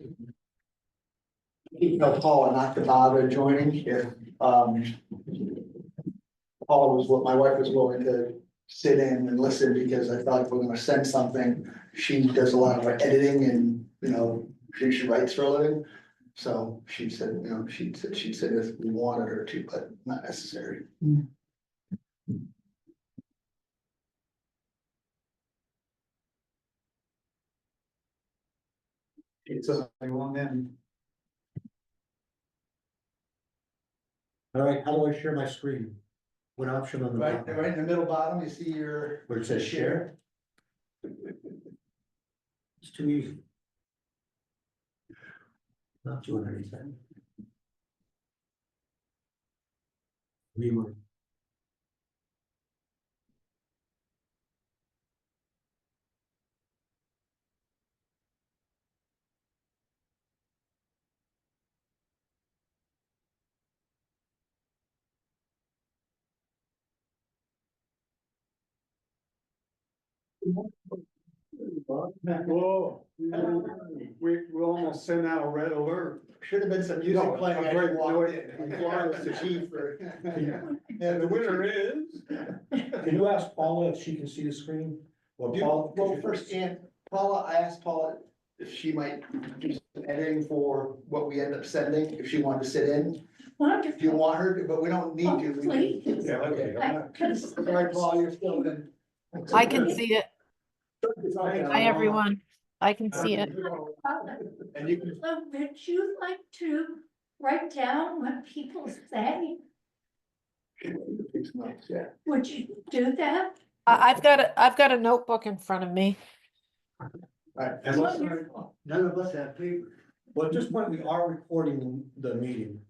You know, Paula not to bother joining if, Paula was what my wife was willing to sit in and listen because I thought if we're gonna send something, she does a lot of like editing and, you know, she writes for a living. So she said, you know, she'd said if we wanted her to, but not necessary. It's a one then. All right, how do I share my screen? What option on the Right, bottom? right in the middle bottom, you see your. Where it says share? It's too easy. Not doing anything. Viewer. Whoa, we almost sent out a red alert. Should have been some music No, playing I'm as right, you walked in. no, Florida's the chief for. And the winner is. Can you ask Paula if she can see the screen? Or Paula? Well, first, and Paula, I asked Paula if she might do some editing for what we end up sending, if she wanted to sit in. If you want her to, but we don't need to. We can- Yeah, okay. All right, Paul, you're still in. I can see it. Hi, everyone. I can see it. And you can, So would you like to write down what people say? yeah. Would you do that? I've got a notebook in front of me. Right. Wonderful. None of us have paper. Well, at this point, we are recording the meeting.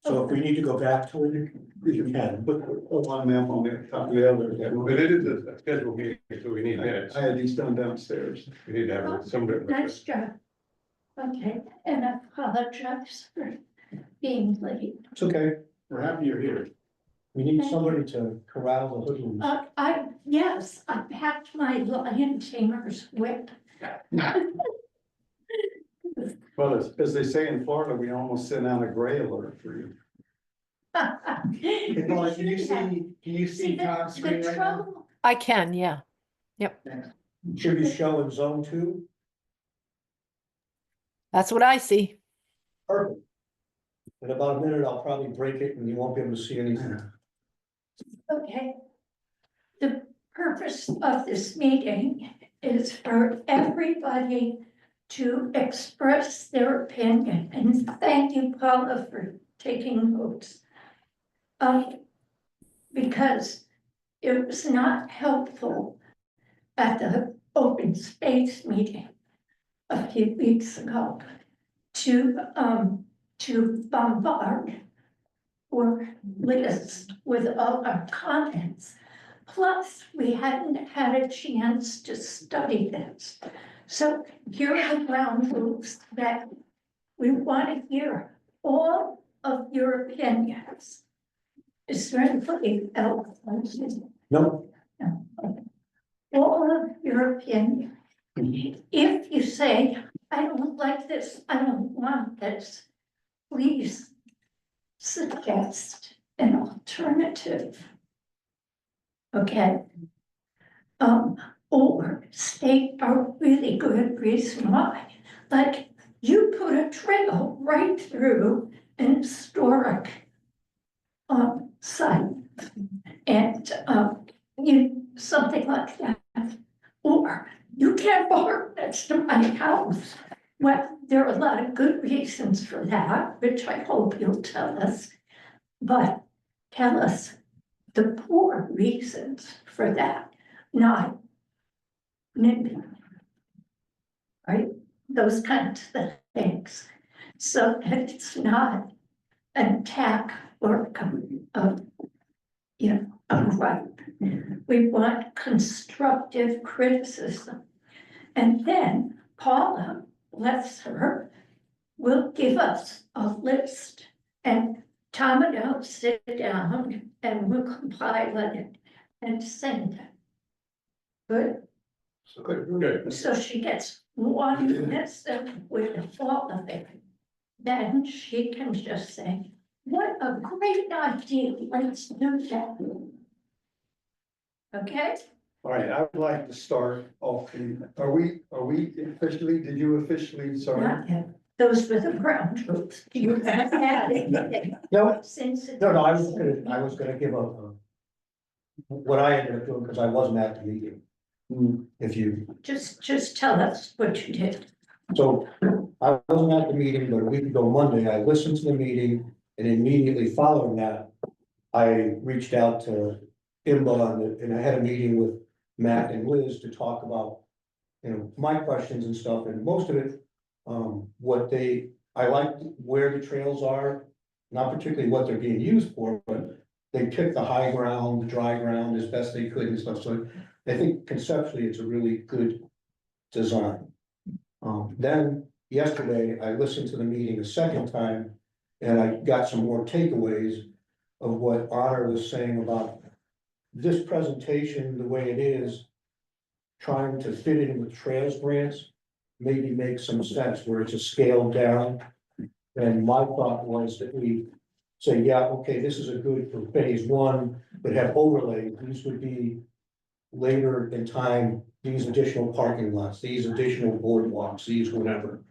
So if we need to go back to it, we can. But one memo on the top of the other. But it is a scheduled meeting, so we need minutes. I had these done downstairs. We need to have some. Nice job. Okay, and I apologize for being late. It's okay. We're happy you're here. We need somebody to corral the hoodlums. Yes, I packed my lion tamer's whip. Well, as they say in Florida, we almost sent out a gray alert for you. Hey, Paula, can you see Tom's screen The right now? trouble, I can, yeah. Should we show in zone 2? That's what I see. Perfect. In about a minute, I'll probably break it and you won't be able to see anything. okay. The purpose of this meeting is for everybody to express their opinion, and thank you, Paula, for taking notes. Because it was not helpful at the open space meeting a few weeks ago to bombard or list with all our comments. Plus, we hadn't had a chance to study this. So here are the ground rules that we want to hear all of your opinions. Is there anybody else? No, All of your opinion. If you say, I don't like this, I don't want this, please suggest an alternative. Okay? Or state a really good reason why. Like, you put a trail right through an historic site. And something like that. Or you can't park next to my house. Well, there are a lot of good reasons for that, which I hope you'll tell us. But tell us the poor reasons for that, not NIMBY. Right? Those kinds of things. So it's not an attack or a gripe. We want constructive criticism. And then Paula, bless her, will give us a list. And Tom and I'll sit down and we'll compile it and send it. Good? Good. So she gets one lesson with all of it. Then she can just say, what a great idea, let's do that. Okay? All right, I would like to start off, are we officially, did you officially, sorry? Not yet. Those were the ground rules. You haven't had anything No, since. no, I was gonna give what I ended up doing, because I wasn't at the meeting. If you, Just tell us what you did. so I wasn't at the meeting, but a week ago Monday, I listened to the meeting, and immediately following that, I reached out to Imba and I had a meeting with Matt and Liz to talk about, my questions and stuff, and most of it, I liked where the trails are, not particularly what they're being used for, but they picked the high ground, the dry ground as best they could and stuff, so I think conceptually it's a really good design. Then yesterday, I listened to the meeting a second time, and I got some more takeaways of what Honor was saying about this presentation, the way it is, trying to fit it in with trails grants, maybe makes some sense where it's a scaled down. And my thought was that we say, yeah, okay, this is a good for phase one, but have overlay, these would be later in time, these additional parking lots, these additional boardwalks, these whatever.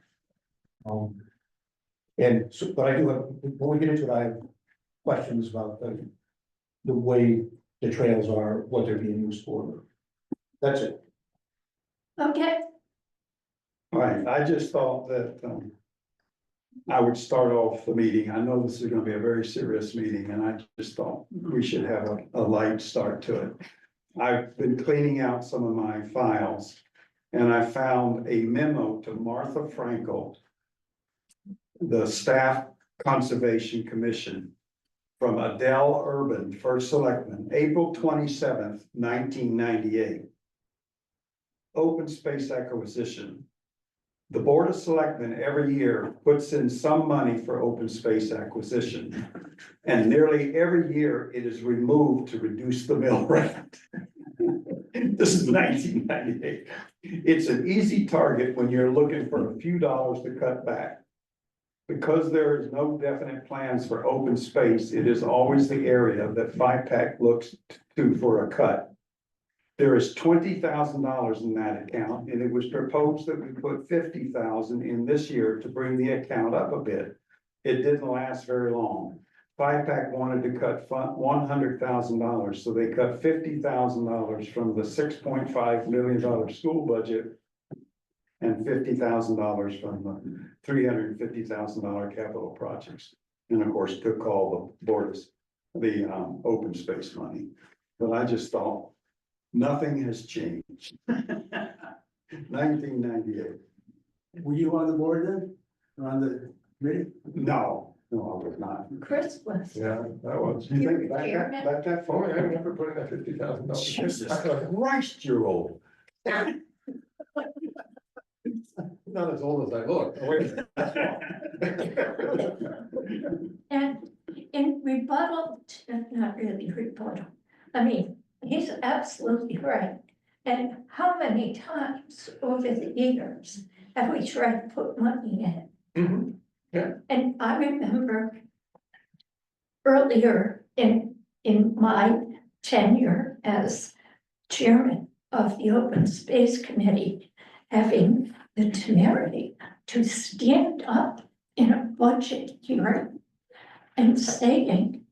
And so, but I do have, when we get into it, I have questions about the way the trails are, what they're being used for. That's it. Okay, All right, I just thought that, I would start off the meeting. I know this is gonna be a very serious meeting, and I just thought we should have a light start to it. I've been cleaning out some of my files, and I found a memo to Martha Frankel, the Staff Conservation Commission, from Adele Urban, First Selectman, April 27th, 1998. Open space acquisition. The Board of Selectmen every year puts in some money for open space acquisition. And nearly every year it is removed to reduce the mill rate. This is 1998. It's an easy target when you're looking for a few dollars to cut back. Because there is no definite plans for open space, it is always the area that FIPAC looks to for a cut. There is $20,000 in that account, and it was proposed that we put $50,000 in this year to bring the account up a bit. It didn't last very long. FIPAC wanted to cut $100,000, so they cut $50,000 from the $6.5 million school budget and $50,000 from the $350,000 capital projects. And of course, took all the borders, the open space money. But I just thought, nothing has changed. 1998. Were you on the board then? Or on the committee? No, I was not. Chris was. Yeah, that was. You think You were back chairman? that Oh, far? yeah, I remember putting that $50,000. Jesus Christ, you're old. Not as old as I look. Oh, wait a minute. And in rebuttal, not really rebuttal, I mean, he's absolutely right. And how many times over the years have we tried to put money in? Mhm. Yeah. And I remember earlier in my tenure as chairman of the Open Space Committee, having the temerity to stand up in a budget hearing and saying,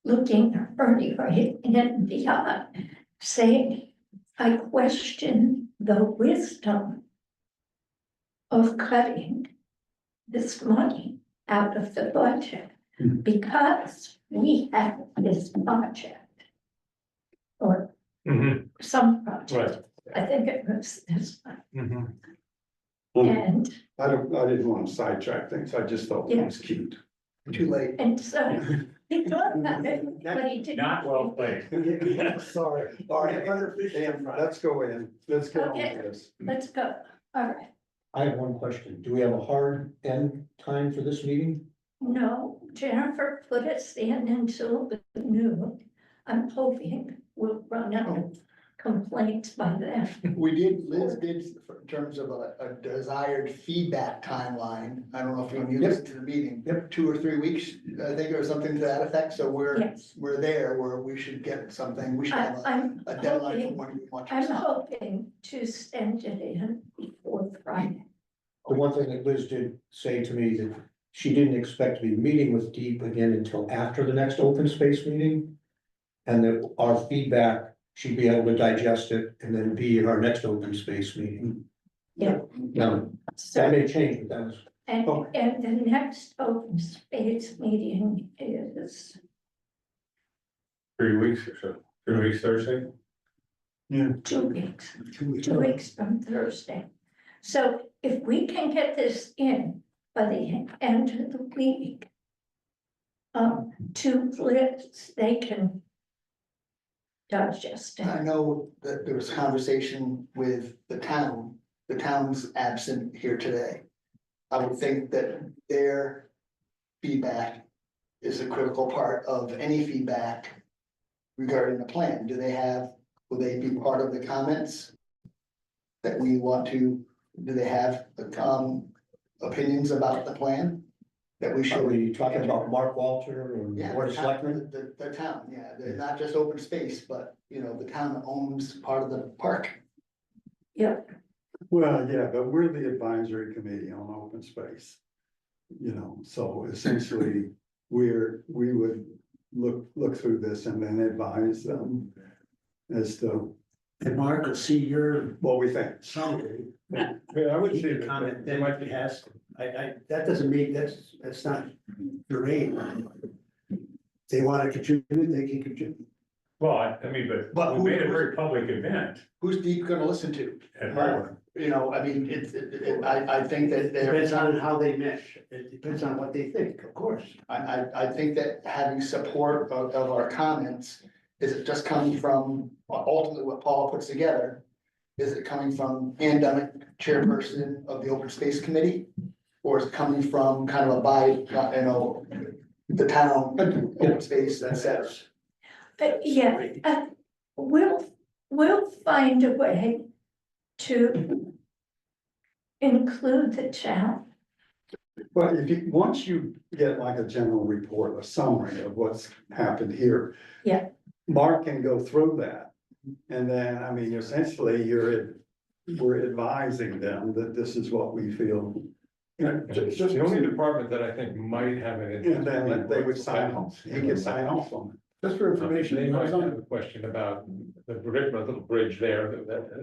looking Ernie right in the eye, saying, I question the wisdom of cutting this money out of the budget because we have this project. Or Mhm. some project, Right. I think it was this one, Mhm. and, I didn't want to sidetrack things. I just thought it was cute. Too late. and so he thought about it, but he didn't. Not well played. Sorry. All right, Dan, let's go in. Let's get on with this. Let's go, all right, I have one question. Do we have a hard end time for this meeting? no, Jennifer put us in until noon. I'm hoping we'll run out of complaints by them. We did, Liz did, in terms of a desired feedback timeline, I don't know if you listened to the meeting. Yep. 2 or 3 weeks, I think, or something to that effect, so Yes. we're there, where we should get something, we should have I'm a deadline for hoping, when we want to. I'm respond. hoping to send it in before Friday. The one thing that Liz did say to me that she didn't expect to be meeting with Deep again until after the next open space meeting. And that our feedback, she'd be able to digest it and then be in our next open space meeting. Yeah. Now, So, that may change, but that was, and the next open space meeting is, 3 weeks or so, 3 weeks Thursday. 2 weeks. 2 weeks from Thursday. So if we can get this in by the end of the week, to Liz, they can digest I it. know that there was conversation with the town's absent here today. I would think that their feedback is a critical part of any feedback regarding the plan. Will they be part of the comments that we want to, do they have, opinions about the plan? That we are should. we talking about Mark Walter or Yeah, Board of the town, Selectmen? the town, yeah, they're not just open space, but, the town owns part of the park. Well, yeah, but we're the advisory committee on open space. So essentially, we would look through this and then advise them as to And Mark will see your what we think. summary. Yeah, I would He say can that comment there then might if he be, has, that doesn't mean, that's not germane. They want to contribute, they can contribute. well, I mean, But but who- we made a very public event Who's Deep gonna listen to? at Harvard. I mean, I think that Depends on how they mesh, it depends on what they think, of course. I think that having support of our comments, is it just coming from ultimately what Paul puts together? Is it coming from Ann Demick, chairperson of the Open Space Committee? Or is it coming from kind of the town, open space, et cetera? We'll find a way to include the town. But once you get like a general report, a summary of what's happened here. Yeah. Mark can go through that. And then, I mean, essentially, we're advising them that this is what we feel. Just the only department that I think might have an And interest. then they would sign off, he can sign off on it. Just for information, They I might was have on, a question about the little bridge there,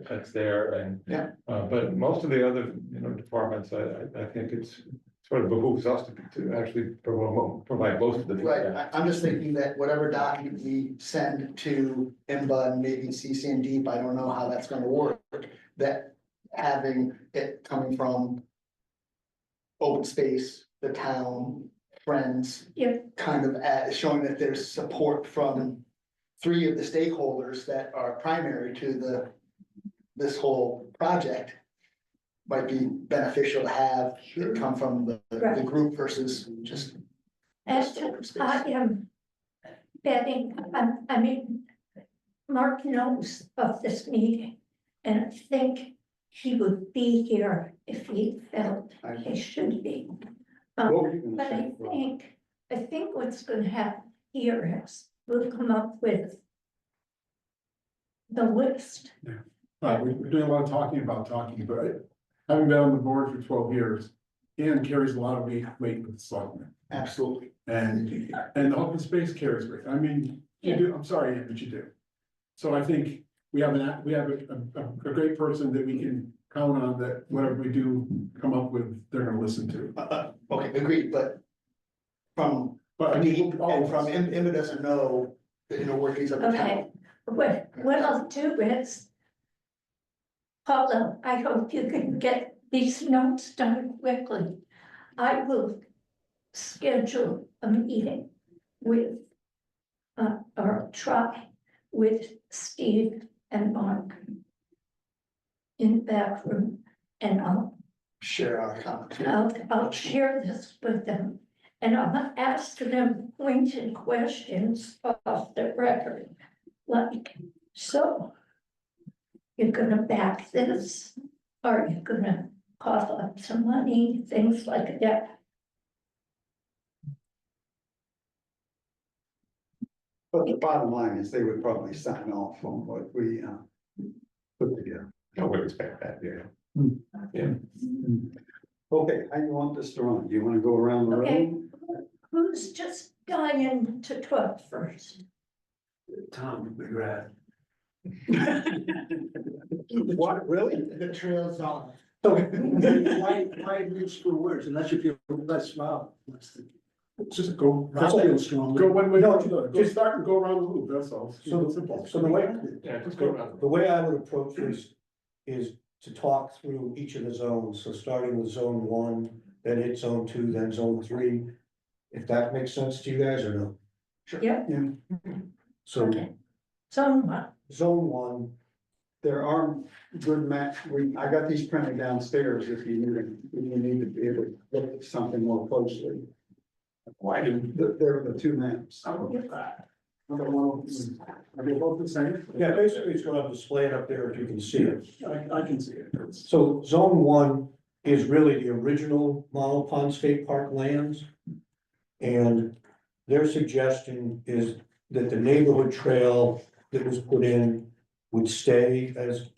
that's there, and. Yeah. But most of the other, departments, I think it's sort of behooves us to actually provide most of the. Right, feedback. I'm just thinking that whatever document we send to IMBA and maybe CC and Deep, I don't know how that's gonna work. That having it coming from open space, the town, friends. Yeah. Kind of showing that there's support from 3 of the stakeholders that are primary to this whole project. Might be beneficial to have it come from the Right. group versus just. And open space. I am betting, I mean, Mark knows of this meeting, and I think he would be here if he felt he should be. What were you But gonna say? I think what's gonna happen here is we'll come up with the list. We're doing a lot of talking, but having been on the board for 12 years, Ian carries a lot of weight with the selectmen. Absolutely. And the open space carries weight. I mean, you do, I'm sorry, Ian, but you do. So I think we have a great person that we can count on, that whatever we do come up with, they're gonna listen to. Okay, agreed, but from But I Deep mean, all and of from us, IMBA doesn't know the inner workings of the town. Okay, what I'll do is, Paula, I hope you can get these notes done quickly. I will schedule a meeting with, or try with Steve and Mark in the back room, and Share our comments. I'll share this with them. And I'll ask them pointed questions off the record, like, so you're gonna back this? Are you gonna cough up some money, things like that? But the bottom line is they would probably sign off on what we, put together. I would expect that, yeah. Okay, how you want this to run? Do you wanna go around the Okay. room? Who's just dying to talk first? Tom McGrath. What, really? The trail's on. So why use two words unless you feel less smile? Just go, I feel strongly. go one way, No, just start and go around the loop, that's all. So, Simple. so the way, Yeah, just go around. the way I would approach this is to talk through each of the zones, so starting with zone 1, then hit zone 2, then zone 3. If that makes sense to you guys or no? Yep, So okay. So, zone 1, There are good I got these printed downstairs if you need to be able to look at something more closely. Why didn't? They're the two maps. I don't get that. I don't want to- Are they both the same? yeah, basically it's gonna display it up there if you can see it. I can see it. It's- So zone 1 is really the original Montauk Pond State Park lands. And their suggestion is that the neighborhood trail that was put in would stay as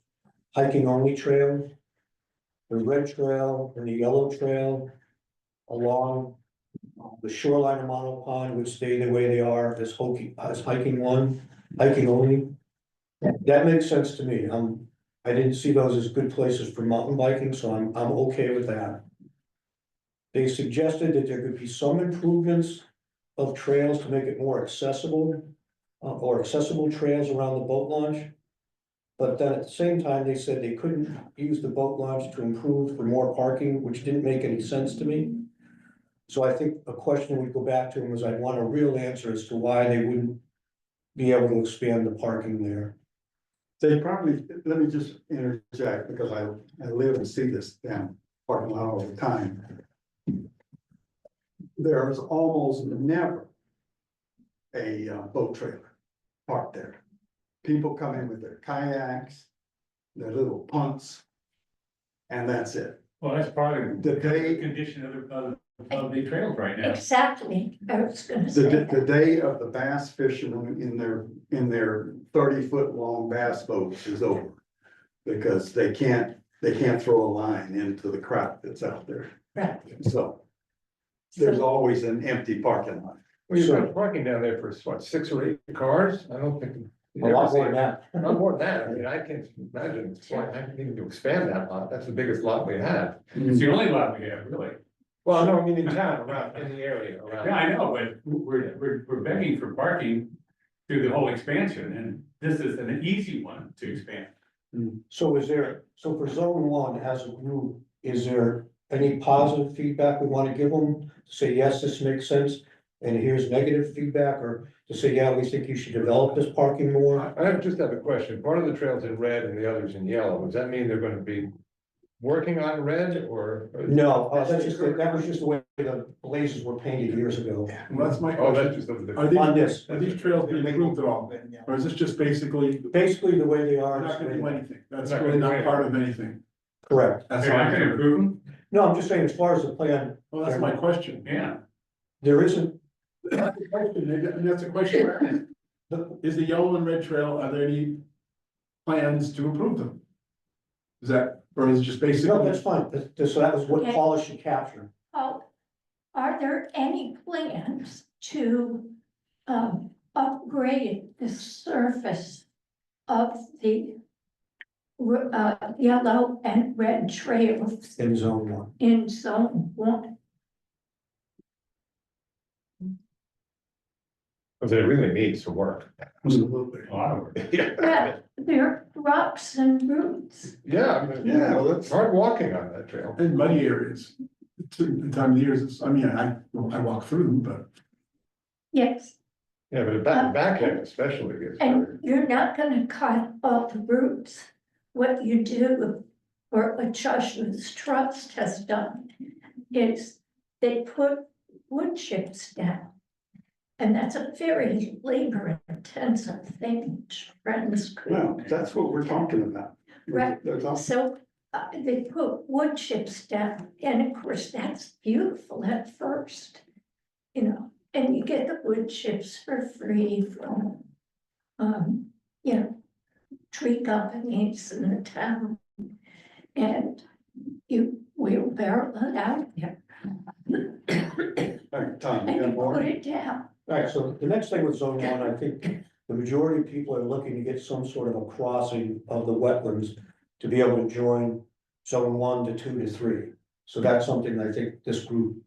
hiking only trail. The red trail and the yellow trail along the shoreline of Montauk Pond would stay the way they are as hiking only. That makes sense to me. I didn't see those as good places for mountain biking, so I'm okay with that. They suggested that there could be some improvements of trails to make it more accessible, or accessible trails around the boat launch. But then at the same time, they said they couldn't use the boat launch to improve for more parking, which didn't make any sense to me. So I think a question we'd go back to them was I'd want a real answer as to why they wouldn't be able to expand the parking there. They probably, let me just interject because I live and see this down parking lot all the time. There is almost never a boat trailer parked there. People come in with their kayaks, their little punts, and that's it. Well, that's part of The the day, condition of the trails right now. exactly, I was gonna say. the day of the bass fishermen in their 30-foot long bass boats is over. Because they can't throw a line into the crap that's out there. Right. So there's always an empty parking lot. Well, you've got parking down there for what, 6 or 8 cars? I don't think. A lot more than that. Not more than that. I mean, I can't imagine, it's like, I need to expand that lot. That's the biggest lot we have. It's the only lot we have, really. Well, no, I mean, in town, around, in the area around. Yeah, I know, but we're begging for parking through the whole expansion, and this is an easy one to expand. So so for zone 1 as a group, is there any positive feedback we want to give them? To say, yes, this makes sense, and here's negative feedback, or to say, yeah, we think you should develop this parking more? I just have a question. Part of the trail's in red and the others in yellow. Does that mean they're gonna be working on red or? No, that was just the way the blazes were painted years ago. Well, that's my Oh, that's question. just. Are On these this, trails being improved at all? Or is this just basically, basically the way they we're are. not gonna do anything? That's Not really gonna do not part of anything. Correct. That's They're not my, gonna improve them? No, I'm just saying, as far as the plan, well, that's my question. Yeah. there isn't, That's the question, and that's a question. we're asking. Is the yellow and red trail, are there any plans to improve them? Is that, or is it just no, basically? that's fine. So that was what Okay. Paula should capture. Oh, are there any plans to upgrade the surface of the yellow and red trails In zone 1. in zone 1? Because it really needs to work. Absolutely. A lot of work. Yeah, There are rocks and roots. I mean, Yeah, well, it's hard walking on that trail. In muddy areas, the time of the years, I mean, I walk through them, but Yes, Yeah, but back end especially gets and hard. you're not gonna cut all the roots. What you do, or what Joshua's Trust has done, is they put wood chips down. And that's a very labor intensive thing, which friends Well, could. that's what we're talking about. Right. That's all. So they put wood chips down, and of course, that's beautiful at first. You know, and you get the wood chips for free from, you know, tree companies in the town. And you wheelbarrow it out there All right, Tom, you and got you more? put it down. All right, so the next thing with zone one, I think the majority of people are looking to get some sort of a crossing of the wetlands to be able to join zone 1 to 2 to 3. So that's something I think this group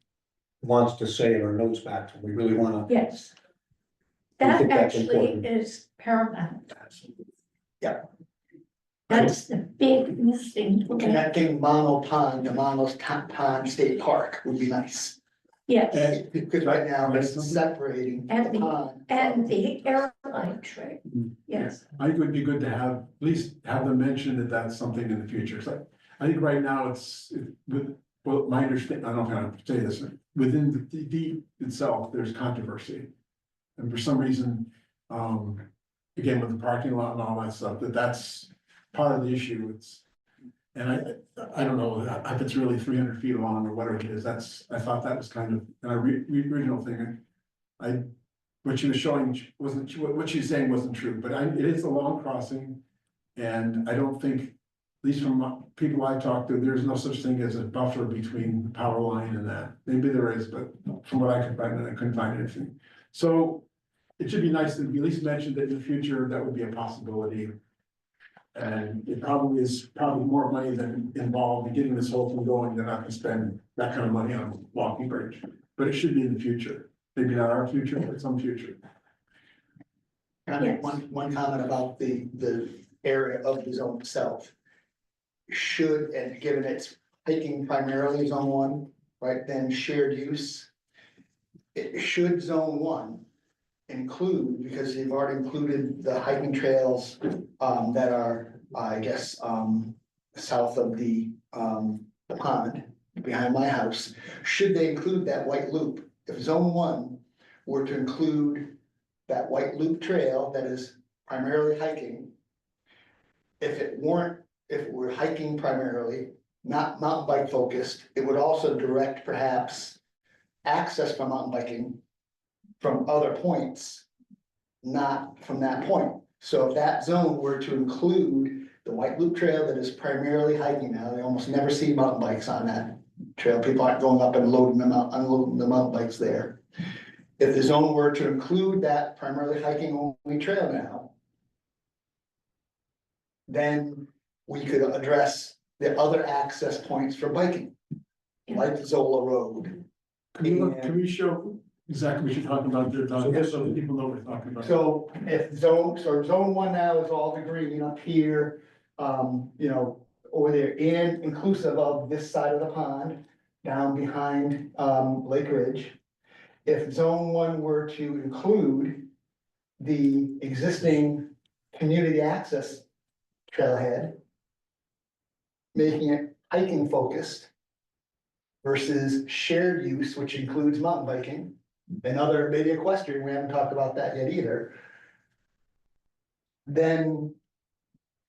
wants to say in our notes back, we really wanna, Yes. I That think that's actually important. is paramount. Yeah. That's the big missing link. Connecting Mono Pond to Mono's Pond State Park would be nice. Yes, Because right now it's separating And the the- pond. and the airline trade, yes. I think it would be good to have, at least have them mention that that's something in the future, so I think right now well, my understanding, I don't know how to say this, within the deed itself, there's controversy. And for some reason, again, with the parking lot and all that stuff, that's part of the issue, and I don't know if it's really 300 feet long or whatever it is, I thought that was kind of, and original thing, what she was showing wasn't, what she was saying wasn't true, but it is a long crossing. And I don't think, at least from people I talked to, there's no such thing as a buffer between the power line and that. Maybe there is, but from what I could find, I couldn't find anything. So it should be nice to be at least mentioned that in the future, that would be a possibility. And it probably is more money than involved in getting this whole thing going. They're not gonna spend that kind of money on walking bridge, but it should be in the future. Maybe not our future, but some future. Can I make one comment about the area of the zone itself? Should, and given it's hiking primarily zone 1, right, then shared use. It should zone 1 include, because you've already included the hiking trails that are, I guess, south of the pond behind my house. Should they include that white loop? If zone 1 were to include that white loop trail that is primarily hiking. If it were hiking primarily, not mountain bike focused, it would also direct perhaps access for mountain biking from other points, not from that point. So if that zone were to include the white loop trail that is primarily hiking now, they almost never see mountain bikes on that trail. People aren't going up and loading them out, unloading the mountain bikes there. If the zone were to include that primarily hiking only trail now, then we could address the other access points for biking, like Zola Road. Can we show exactly what you're talking about there, Don, So so that people know what we're talking about? So if zone 1 now is all the green up here, you know, over there, and inclusive of this side of the pond, down behind, Lake Ridge. If zone 1 were to include the existing community access trailhead, making it hiking focused versus shared use, which includes mountain biking and other, maybe equestrian, we haven't talked about that yet either. Then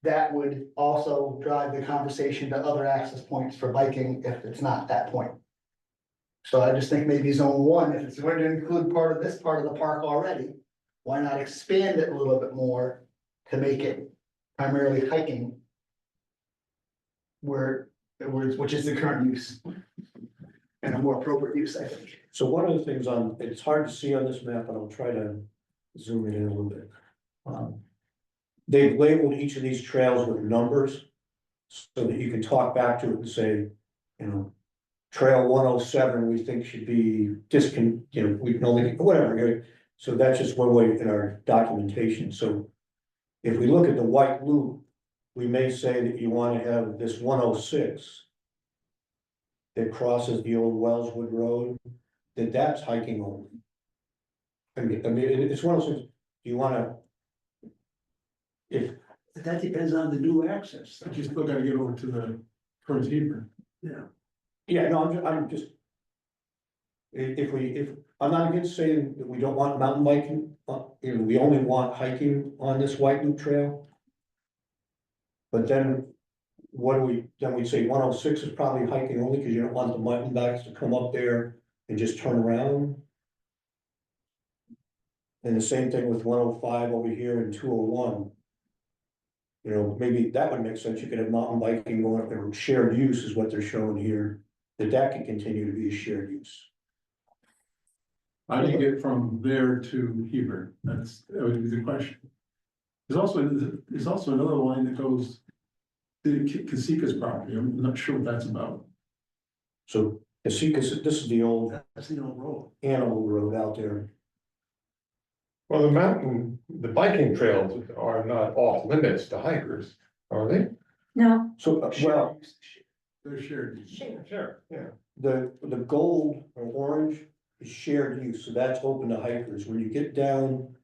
that would also drive the conversation to other access points for biking if it's not that point. So I just think maybe zone 1, if it's going to include part of this part of the park already, why not expand it a little bit more to make it primarily hiking? Which is the current use. And a more appropriate use, I think. So one of the things it's hard to see on this map, but I'll try to zoom it in a little bit. They've labeled each of these trails with numbers. So that you can talk back to it and say, you know, trail 107, we think should be we can only, whatever, right? So that's just one way in our documentation, so. If we look at the white loop, we may say that you want to have this 106. That crosses the old Wellswood Road, that's hiking only. I mean, it's one of those things, you wanna. But that depends on the new access. But you still gotta get over to towards Hebron. Yeah, no, I'm just. If I'm not against saying that we don't want mountain biking, we only want hiking on this white loop trail. But then what do we, then we say 106 is probably hiking only, because you don't want the mountain bikes to come up there and just turn around. And the same thing with 105 over here and 201. You know, maybe that would make sense, you could have mountain biking going up there, shared use is what they're showing here, that could continue to be a shared use. How do you get from there to Hebron? That would be the question. There's also another line that goes to Kasika's property. I'm not sure what that's about. So, Casica, this is the old That's the old road. animal road out there. Well, the biking trails are not off limits to hikers, are they? No, So, well, They're shared. use. Sure, yeah. the gold or orange is shared use, so that's open to hikers. When you get down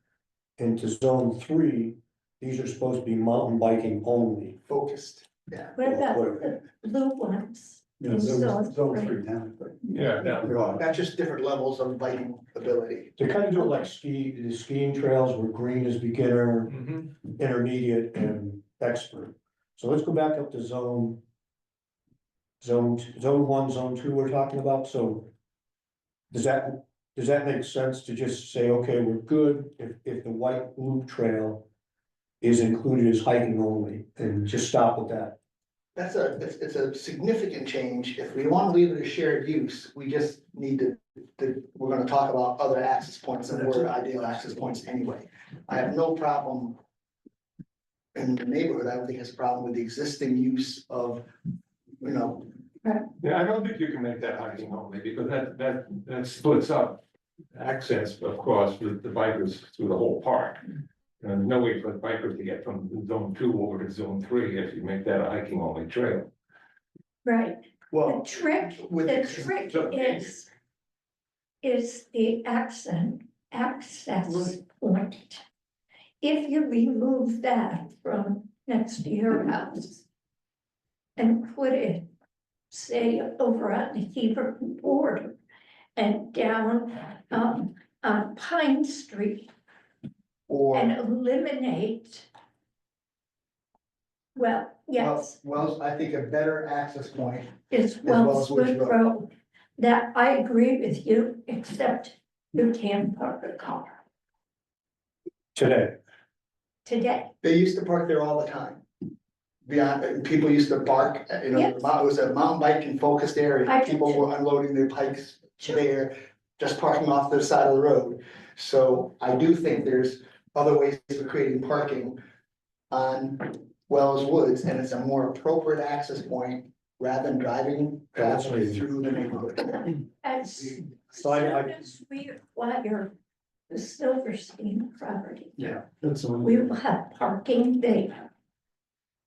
into zone 3, these are supposed to be mountain biking only. Focused, yeah. what about the blue ones? Yeah, In zone zone three down, but Yeah, yeah. they're all- That's just different levels of biking ability. They kind of do it like the skiing trails where green is beginner, Mhm. intermediate, and expert. So let's go back up to zone 1, zone 2 we're talking about, so. Does that make sense to just say, okay, we're good if the white loop trail is included as hiking only, and just stop with that? It's a significant change. If we want to leave it as shared use, we just need we're gonna talk about other access points and more ideal access points anyway. I have no problem. In the neighborhood, I don't think has a problem with the existing use of, you know, Yeah, I don't think you can make that hiking only, because that splits up access, of course, with the bikers through the whole park. And no way for the bikers to get from zone 2 over to zone 3 if you make that a hiking only trail. Right, the well, trick with- is the access point. If you remove that from next to your house and put it, say, over on the Hebron border and down on Pine Street or. and eliminate. Well, yes, Well, I think a better access point, it's Wellswood Wellswood Road. Road. That I agree with you, except you can't park a car Today, today. they used to park there all the time. Beyond, people used to park, you know, Yes. it was a mountain biking focused I area, can people too. were unloading their bikes there, just parking off the side of the road. So I do think there's other ways of creating parking on Wells Woods, and it's a more appropriate access point rather than driving traffic through the neighborhood. As So I- soon as we acquire the Silverstein property, Yeah, that's the one. we will have parking there.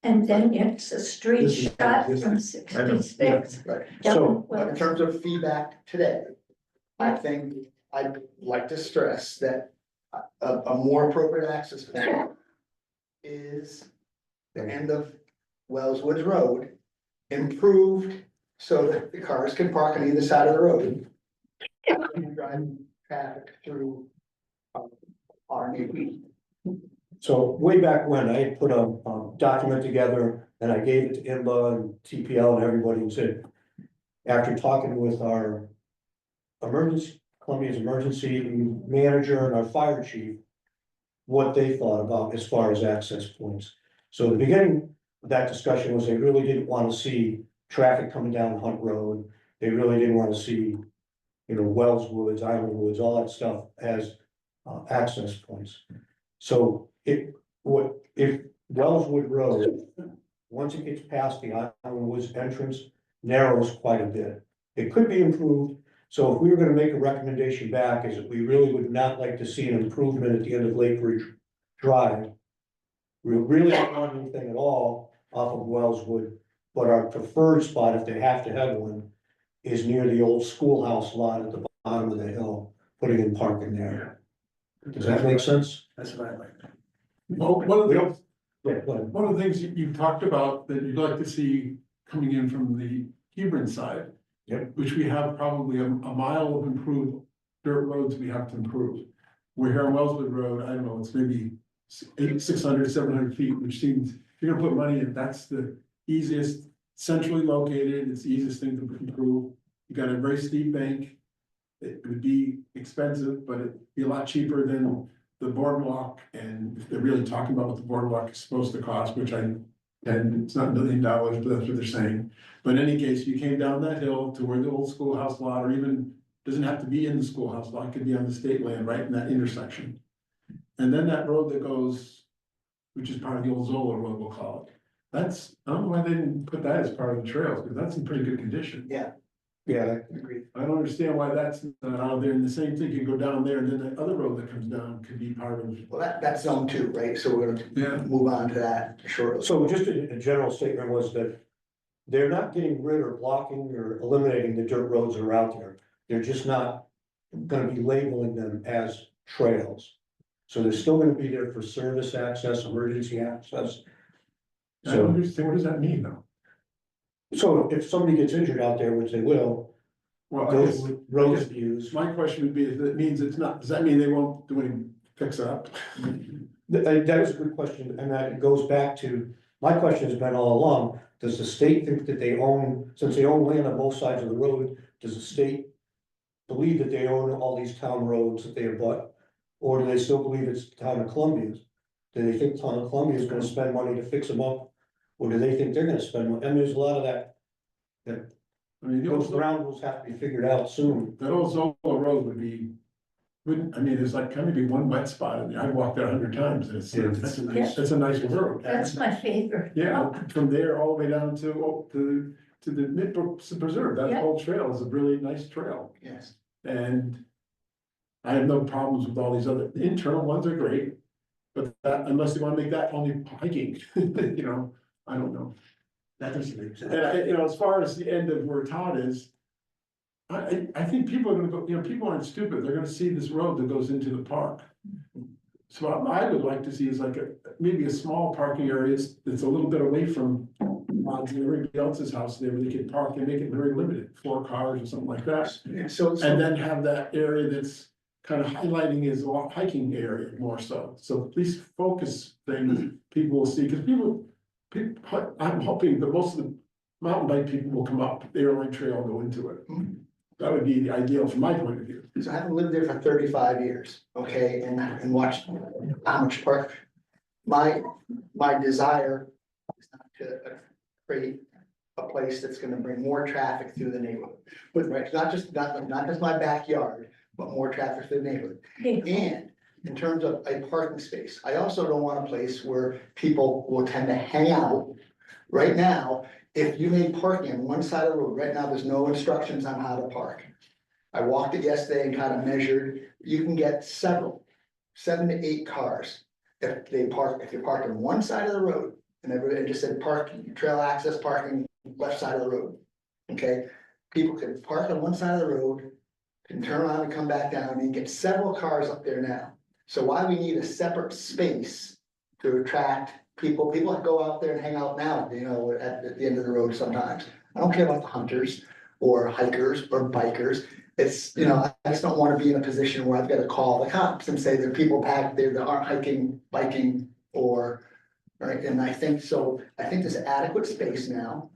And then it's a straight This is shot from existing. 66. Right. down So, But in Wells. terms of feedback today, I think I'd like to stress that a more appropriate access point is the end of Wells Woods Road, improved so that the cars can park on either side of the road. And drive traffic through our neighborhood. So way back when, I had put a document together and I gave it to IMBA and TPL and everybody and said, after talking with our Columbia's emergency manager and our fire chief, what they thought about as far as access points. So the beginning of that discussion was they really didn't want to see traffic coming down Hunt Road. They really didn't want to see, you know, Wells Woods, Island Woods, all that stuff as access points. So if Wellswood Road, once it gets past the Island Woods entrance, narrows quite a bit. It could be improved, so if we were gonna make a recommendation back, is that we really would not like to see an improvement at the end of Lake Ridge Drive. We really don't want anything at all off of Wellswood, but our preferred spot, if they have to have one, is near the old schoolhouse lot at the bottom of the hill, putting in parking there. Does that make sense? That's what I like. Well, one of We the, don't- Yeah, go ahead. one of the things you talked about that you'd like to see coming in from the Hebron side. Yep. Which we have probably a mile of improved dirt roads we have to improve. We're here on Wellswood Road, I don't know, it's maybe 600, 700 feet, which seems, if you're gonna put money in, that's the easiest, centrally located, it's the easiest thing to improve. You got a very steep bank. It would be expensive, but it'd be a lot cheaper than the boardwalk, and if they're really talking about what the boardwalk is supposed to cost, which and it's not $1 million, but that's what they're saying. But in any case, you came down that hill to where the old schoolhouse lot, or even, doesn't have to be in the schoolhouse lot, it could be on the state land, right in that intersection. And then that road that goes, which is part of the old Zola Road, we'll call it. That's, I don't know why they didn't put that as part of the trails, because that's in pretty good condition. Yeah, Agreed. I don't understand why that's not out there, and the same thing can go down there, and then the other road that comes down could be part of. Well, that's zone 2, right? So we're Yeah. gonna move on to that shortly. so just a general statement was that they're not getting rid or blocking or eliminating the dirt roads that are out there. They're just not gonna be labeling them as trails. So they're still gonna be there for service access, emergency access. I don't So, understand, what does that mean though? so if somebody gets injured out there, which they will, Well, I those guess, roads be used. my question would be, if it means it's not, does that mean they won't do any fix up? That is a good question, and that goes back to, my question has been all along, does the state think that they own, since they own land on both sides of the road, does the state believe that they own all these town roads that they abut? Or do they still believe it's the town of Columbia's? Do they think town of Columbia is gonna spend money to fix them up? Or do they think they're gonna spend money? And there's a lot of that, I mean, those ground rules have to be figured out soon. that old Zola Road would be, wouldn't, I mean, there's like, kind of be one wet spot in there, I've walked there 100 times, and that's a nice, that's a nice road. That's my favorite. Yeah, from there all the way down to the Midbrook Preserve, that Yeah. whole trail is a really nice trail. Yes. And I have no problems with all these other, the internal ones are great. But that, unless they wanna make that only hiking, you know, I don't know. That doesn't make sense. And I, you know, as far as the end of where Todd is. I think people are gonna go, you know, people aren't stupid, they're gonna see this road that goes into the park. So what I would like to see is like maybe a small parking area that's a little bit away from. Everybody else's house there, where they can park and make it very limited, 4 cars or something like that. So, And then have that area that's kind of highlighting his hiking area more so. So at least focus things people will see, because people, I'm hoping that most of the mountain bike people will come up the airline trail and go into it. That would be the ideal from my point of view. so I haven't lived there for 35 years, okay, and watched how much park. My desire is not to create a place that's gonna bring more traffic through the neighborhood. But, right, not just my backyard, but more traffic through the neighborhood. And in terms of a parking space, I also don't want a place where people will tend to hang out. Right now, if you made parking on one side of the road, right now, there's no instructions on how to park. I walked it yesterday and kind of measured, you can get 7 to 8 cars. If you park on one side of the road, and everybody just said parking, trail access parking, left side of the road. Okay, people can park on one side of the road, can turn around and come back down, and you get several cars up there now. So why we need a separate space to attract people go out there and hang out now, you know, at the end of the road sometimes. I don't care about the hunters or hikers or bikers. It's, you know, I just don't wanna be in a position where I've gotta call the cops and say there are people packed there that aren't hiking, biking, or, right, and I think there's adequate space now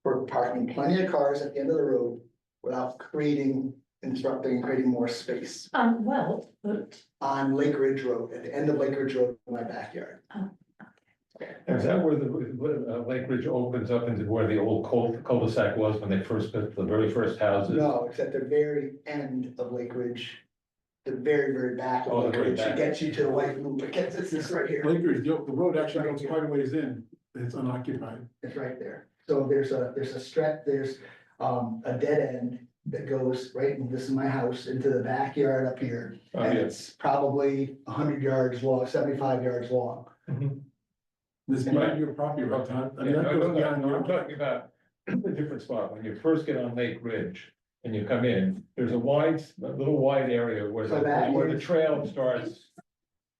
for parking plenty of cars at the end of the road without creating more space Well, but on Lake Ridge Road, at the end of Lake Ridge Road in my backyard. Is that where the Lake Ridge opens up into where the old cul-de-sac was when they first built the very first houses? No, it's at the very end of Lake Ridge. The very, very back Oh, of the Lake very Ridge, back. it gets you to the white loop, it's this right here, Lake Ridge, the road actually goes quite a ways in, it's unoccupied. it's right there. So there's a stretch, there's a dead end that goes right, and this is my house, into the backyard up here. Oh, And yes. it's probably 100 yards long, 75 yards long. This is not your property, right, Todd? I mean, Yeah, that no, goes no, beyond no, your. I'm talking about a different spot. When you first get on Lake Ridge and you come in, there's a little wide area where So that where the is- trail starts.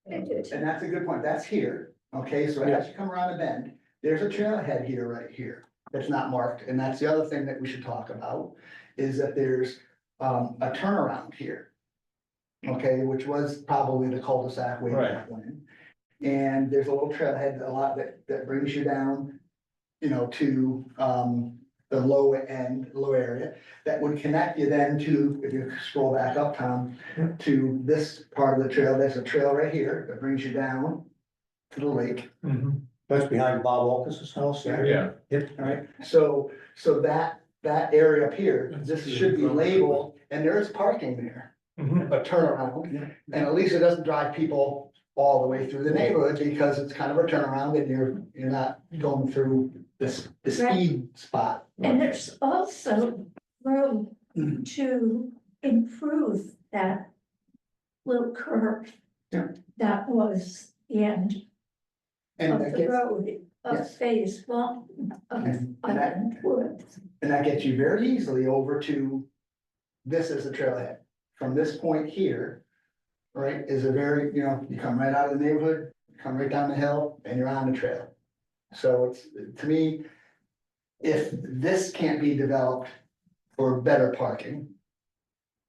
And that's a good point, that's here, okay, so as you come around the bend, there's a trailhead here, right here, that's not marked, and that's the other thing that we should talk about, is that there's a turnaround here. Okay, which was probably the cul-de-sac way back when. And there's a little trailhead, that brings you down you know, to, the low end, low area. That would connect you then to, if you scroll back up, Tom, to this part of the trail. There's a trail right here that brings you down to the lake. That's behind Bob Olcus's house. there. Yeah. Alright, so that area up here, this should be labeled, and there is parking there, a turnaround. And at least it doesn't drive people all the way through the neighborhood, because it's kind of a turnaround and you're not going through the speed spot. And there's also room to improve that little curve. Yeah. That was the end And of that the gets, road of yes. phase one of And that- Island Woods. and that gets you very easily over to this as a trailhead. From this point here, right, is a very, you know, you come right out of the neighborhood, come right down the hill, and you're on the trail. So it's, to me, if this can't be developed for better parking,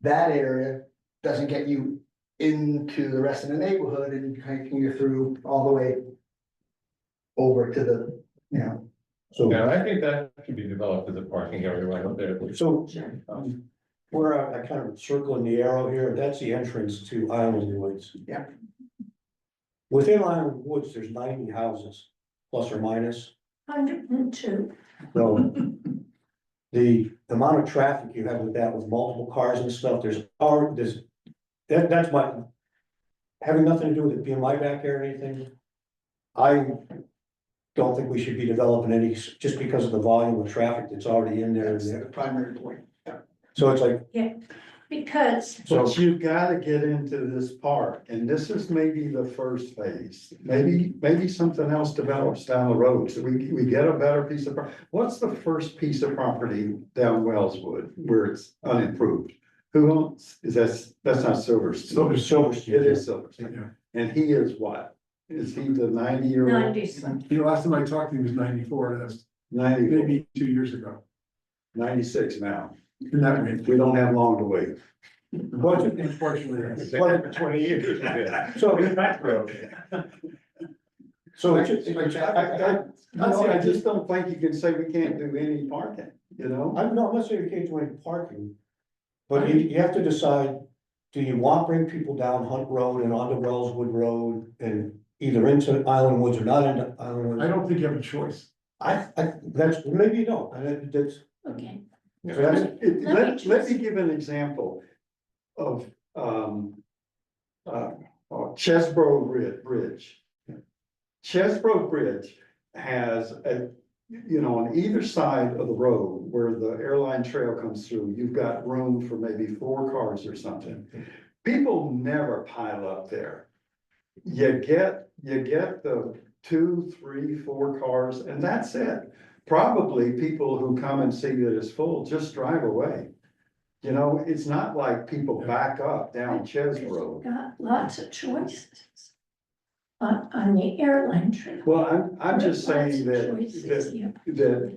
that area doesn't get you into the rest of the neighborhood and taking you through all the way over to the, you know, So, Yeah, I think that should be developed as a parking area right up there. so, where I kind of circling the arrow here, that's the entrance to Island Woods. Yeah. Within Island Woods, there's 90 houses, plus or minus. 102. So the amount of traffic you have with that, with multiple cars and stuff, that's my, having nothing to do with it being my backyard or anything. I don't think we should be developing any, just because of the volume of traffic that's already in there. that's the primary point. So it's like, Because so, But you've gotta get into this park, and this is maybe the first phase. Maybe something else develops down the road, so we get a better piece of, what's the first piece of property down Wellswood where it's unimproved? Who owns, that's not Silverstein. Silver It Street. is Silverstein, and he is what? Is he the 90-year-old? 90 something. The last time I talked to him was 94, and that's 90, maybe 2 years ago. 96 now. In that range. We don't have long to wait. Unfortunately, It's been there for 20 years. So, Back road. so I just don't think you can say we can't do any parking, you know? I'm not saying you can't do any parking. But you have to decide, do you want to bring people down Hunt Road and onto Wellswood Road and either into Island Woods or not into Island Woods? I don't think you have a choice. That's, maybe you don't, and that's, Okay. so that's, Let me give an example of, Chesbro Bridge. Chesbro Bridge has on either side of the road where the airline trail comes through, you've got room for maybe 4 cars or something. People never pile up there. You get the 2, 3, 4 cars, and that's it. Probably people who come and see that it's full just drive away. You know, it's not like people back up down Ches Road. Got lots of choices on the airline trail. Well, I'm just saying Lots of choices, that yeah.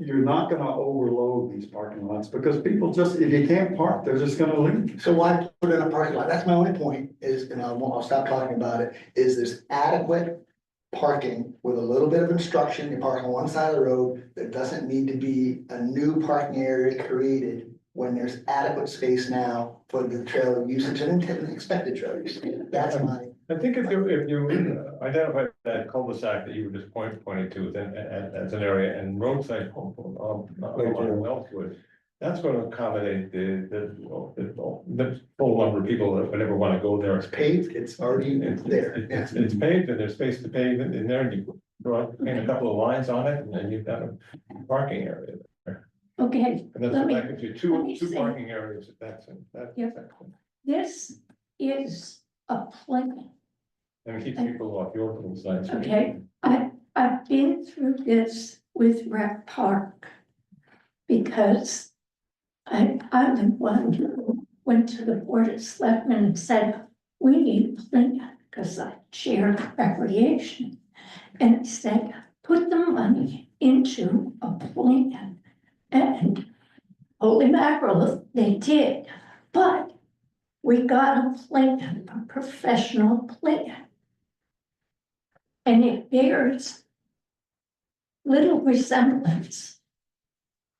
you're not gonna overload these parking lots, because people just, if you can't park, they're just gonna leave. So why put in a parking lot? That's my only point is, and I'll stop talking about it, is there's adequate parking with a little bit of instruction. You park on one side of the road. There doesn't need to be a new parking area created when there's adequate space now for the trail usage and expected trail usage. That's my, I think if you identify that cul-de-sac that you were just pointing to as an area and roadside Wellswood, that's going to accommodate the full number of people that would ever want to go there. it's paved, it's already there. Yeah. It's paved and there's space to pave in there, and you paint a couple of lines on it, and then you've got a parking area there. Okay, And that's, Let me- that gives you let me two see. parking areas at that Yep. section. this is a plan. And it keeps people off your little side. street. Okay, I've been through this with Rec Park. Because I'm the one who went to the Board of Selectmen and said, we need a plan, because I chaired recreation. And I said, put the money into a plan. And holy mackerel, they did, but we got a plan, a professional plan. And it bears little resemblance.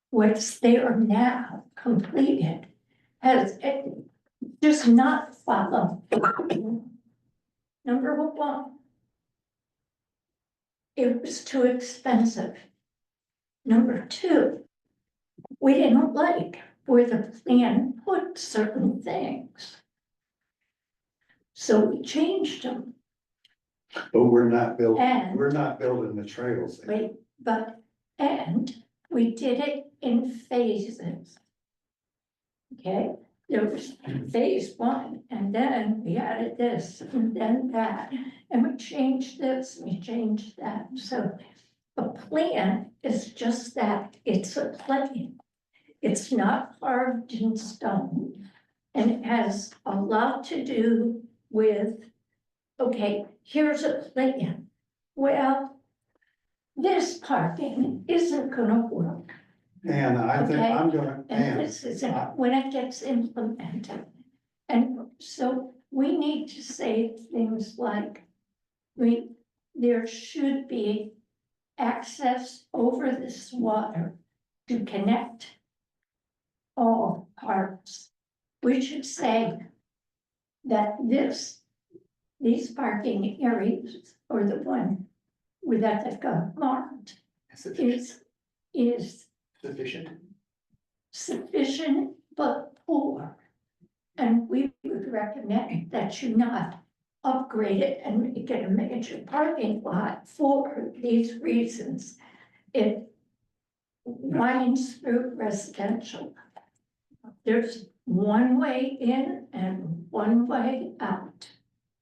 What's there now completed has does not follow. Number one, it was too expensive. Number two, we didn't like where the plan put certain things. So we changed them. But we're not building, And- we're not building the trails. Wait, and we did it in phases. Okay, there was phase one, and then we added this, and then that, and we changed this, we changed that, so. A plan is just that, it's a plan. It's not carved in stone, and it has a lot to do with, okay, here's a plan. Well, this parking isn't gonna work, And I think Okay. I'm gonna, and and this isn't, when it gets implemented. And so we need to say things like, there should be access over this water to connect all parts. We should say that these parking areas, or the one with that got marked, is Sufficient. sufficient but poor. And we would recommend that you not upgrade it and make it a major parking lot for these reasons. It winds through residential. There's one way in and one way out,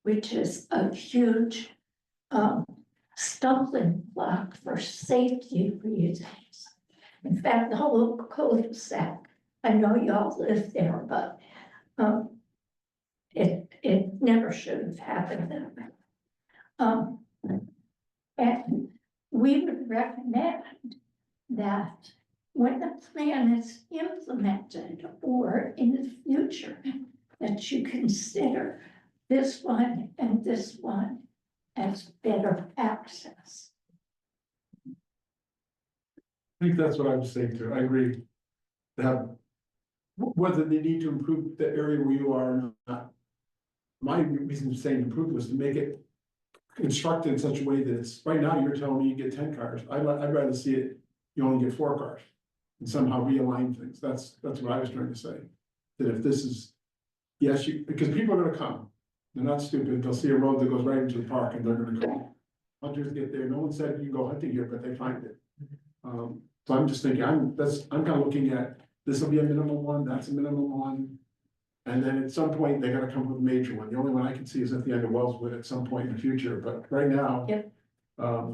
which is a huge stumbling block for safety reasons. In fact, the whole cul-de-sac, I know y'all live there, but it never should have happened that way. And we would recommend that when the plan is implemented or in the future, that you consider this one and this one as better access. I think that's what I was saying too, I agree. To have, whether they need to improve the area where you are or not. My reason for saying improve was to make it constructed in such a way that it's, right now, you're telling me you get 10 cars, I'd rather see it, you only get 4 cars. And somehow realign things, that's what I was trying to say. That if this is, yes, because people are gonna come, they're not stupid, they'll see a road that goes right into the park and they're gonna go. Hunters get there, no one said you can go hunting here, but they find it. So I'm just thinking, I'm kind of looking at, this will be a minimum one, that's a minimum one. And then at some point, they're gonna come with a major one, the only one I can see is at the end of Wellswood at some point in the future, but right now. Yep.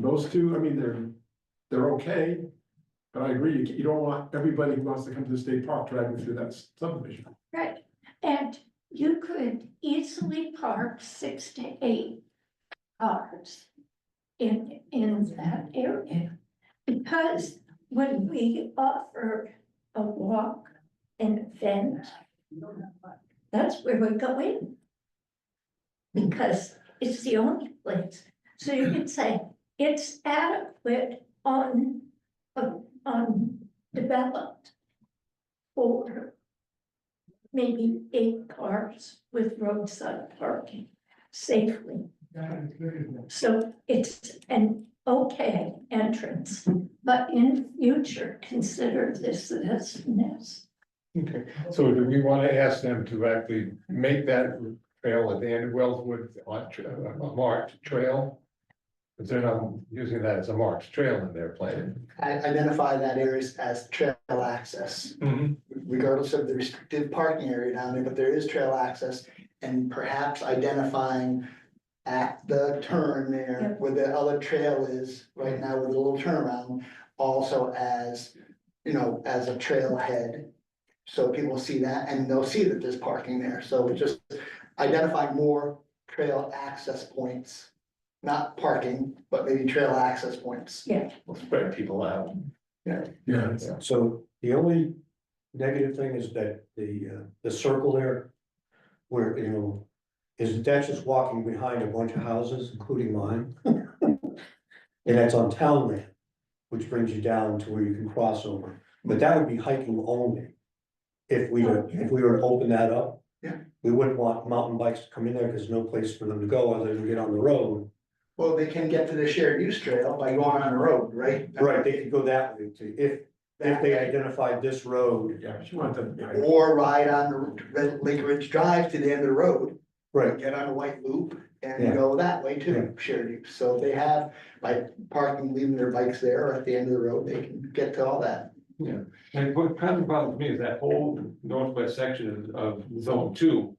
Those two, I mean, they're okay. But I agree, you don't want everybody who wants to come to the state park driving through that subdivision. Right, and you could easily park 6 to 8 cars in that area. Because when we offer a walk, an event, that's where we go in. Because it's the only place, so you can say it's adequate undeveloped for maybe 8 cars with roadside parking safely. So it's an okay entrance, but in future, consider this as this. Okay, so do we want to ask them to actually make that trail at the end of Wellswood a marked trail? Because they're not using that as a marked trail in their plan. Identify that area as trail access, regardless of the restrictive parking area down there, but there is trail access. And perhaps identifying at the turn there Yep. where the other trail is right now with a little turnaround, also as, as a trailhead. So people see that and they'll see that there's parking there. So just identify more trail access points. Not parking, but maybe trail access points. We'll spread people out. Yeah. So the only negative thing is that the circle there. Where, is that's just walking behind a bunch of houses, including mine. And that's on town land. which brings you down to where you can cross over, but that would be hiking only. If we were to open that up. Yeah. We wouldn't want mountain bikes to come in there, because no place for them to go other than get on the road. Well, they can get to the shared use trail by going on the road, right? Right, they could go that way too, if they identified this road, Yeah, she want them. Or ride on the Lake Ridge Drive to the end of the road, right, get on a white loop and Yeah. go that way too, shared use. So they have, by parking, leaving their bikes there or at the end of the road, they can get to all that. And what kind of problem to me is that whole northwest section of zone 2.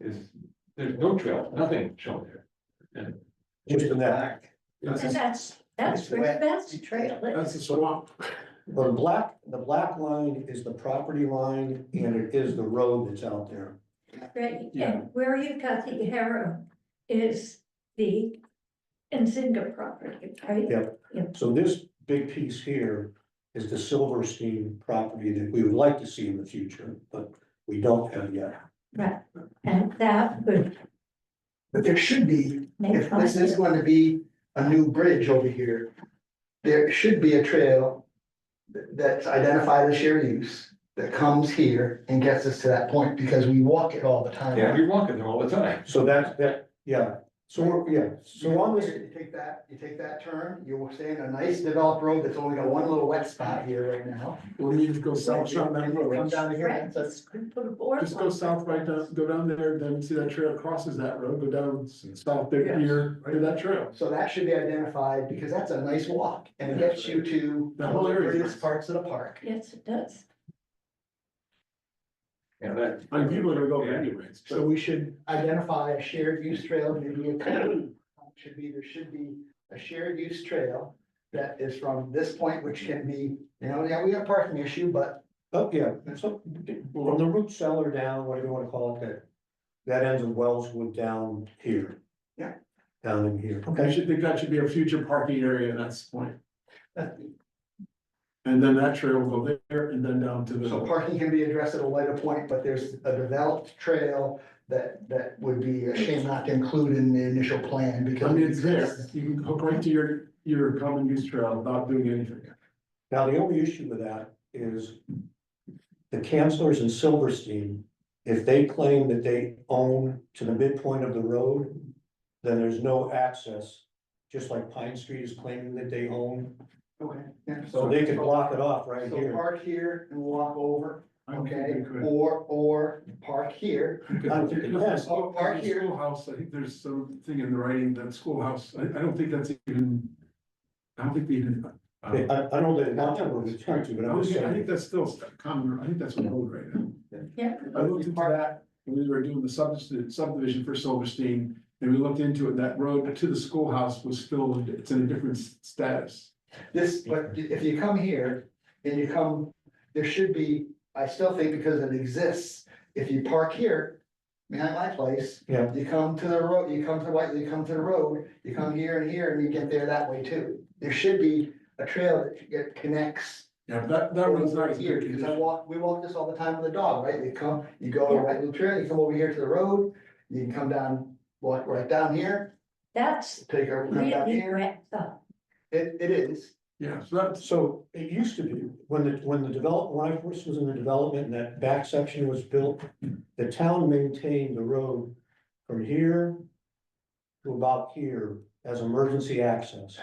Is, there's no trail, nothing shown there. And just in that. And that's where the best trail That's is. the swamp. The black line is the property line, and it is the road that's out there. Right, Yeah. and where you've got the arrow is the Nzinga property, right? Yep. So this big piece here is the Silverstein property that we would like to see in the future, but we don't have yet. Right, and that would But there should be, make. if this is going to be a new bridge over here, there should be a trail that's identified as shared use that comes here and gets us to that point, because we walk it all the time. yeah, we walk in there all the time. So yeah, so on this, You take that turn, you'll stay in a nice developed road that's only got one little wet spot here right now. We'll need to go south on that And you come road. down here, Right, that's, just put a board. Just go south right down, go down there, then see that trail crosses that road, go down south there Yes. here, to that trail. so that should be identified, because that's a nice walk, and it gets you to That one whole of the area is prettiest nice. parts of the park. Yes, it does. Yeah, that, I mean, people are gonna go there anyways. So we should identify a shared use trail, maybe there should be a shared use trail that is from this point, which can be, yeah, we got a parking issue, but oh, yeah, so from the root cellar down, whatever you wanna call it, that ends in Wellswood down here. Yeah. Down in here, I okay, should think that should be a future parking area, that's the point. And then that trail will go there and then down to so the, parking can be addressed at a later point, but there's a developed trail that would be a shame not to include in the initial plan, because. I mean, it's there, you can hook right to your common use trail without doing anything. now the only issue with that is. The Kanslers and Silverstein, if they claim that they own to the midpoint of the road, then there's no access. Just like Pine Street is claiming that they own, Okay, yeah. so they could block it off right So here. park here and walk over, I don't think okay, they could. or park here. Because it the depends. school- Park the here. Schoolhouse, I think there's something in the writing that schoolhouse, I don't think that's even. I don't think they even. I know that not what we're trying to, but I'm just I saying, think that's still common, I think that's what road right now. Yeah. I looked into that when we were doing the subdivision for Silverstein, and we looked into it, that road to the schoolhouse was still, it's in a different status. This, but if you come here and you come, there should be, I still think because it exists, if you park here behind my place. Yeah. You come to the road, you come to Whiteley, you come to the road, you come here and here and you get there that way too. There should be a trail that connects. Yeah, but that one's not as Here, good. because we walk this all the time with the dog, right? You go to Whiteley Trail, you come over here to the road, you can come down, walk right down here, That's take a, come down really here. wrapped up. It is. Yeah, so that's, so it used to be, when I first was in the development and that back section was built. The town maintained the road from here to about here as emergency access.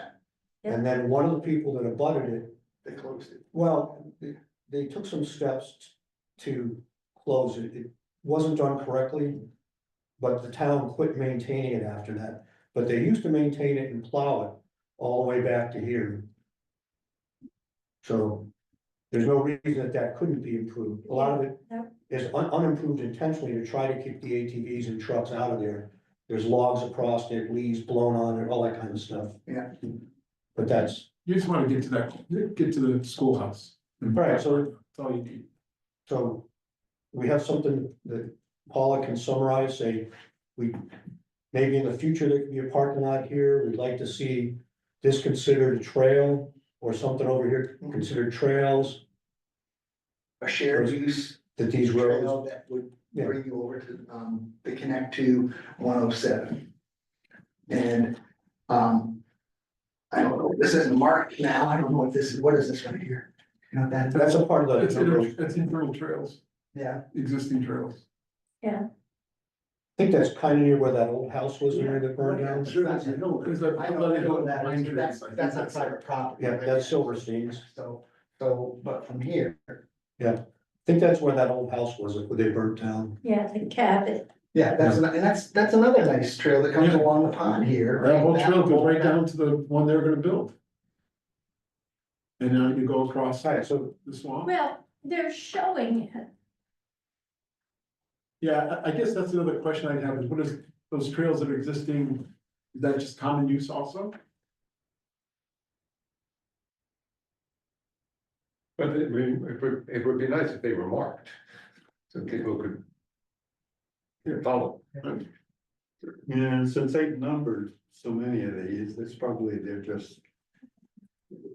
And then one of the people that abutted it, They closed it. well, they took some steps to close it. It wasn't done correctly. But the town quit maintaining it after that, but they used to maintain it and plow it all the way back to here. So there's no reason that couldn't be improved. A lot of it Yeah. is unimproved intentionally to try to keep the ATVs and trucks out of there. There's logs across it, leaves blown on it, all that kind of stuff. Yeah. But that's, you just wanna get to the schoolhouse. Right, so- That's all you need. so we have something that Paula can summarize, say, maybe in the future, there could be a parking lot here, we'd like to see this considered a trail, or something over here considered trails, A shared use that these roads, trail that would Yeah. bring you over to connect to 107. And, I don't know, this isn't marked now, I don't know what this is, what is this right here? You know, that, That's a part of It's, the, I it's internal trails, yeah, existing trails. think that's kind of near where that old house was near the burn down. Sure, that's, I know, there's a. I know that, Pine is, trees, that's, I think that's on private property. Yeah, right that's there. Silverstein's. So, but from here, I think that's where that old house was, where they burnt down. Yeah, the cabin. yeah, that's, and that's another nice trail that comes Yeah. along the pond here. That whole right? trail goes whole- right down to the one they're gonna build. And now you go across All right, so the swamp. Well, they're showing it. Yeah, I guess that's another question I have, is what is, those trails that are existing, is that just common use also? But I mean, it would be nice if they were marked, so people could. Follow. Yeah, since they've numbered so many of these, it's probably they're just,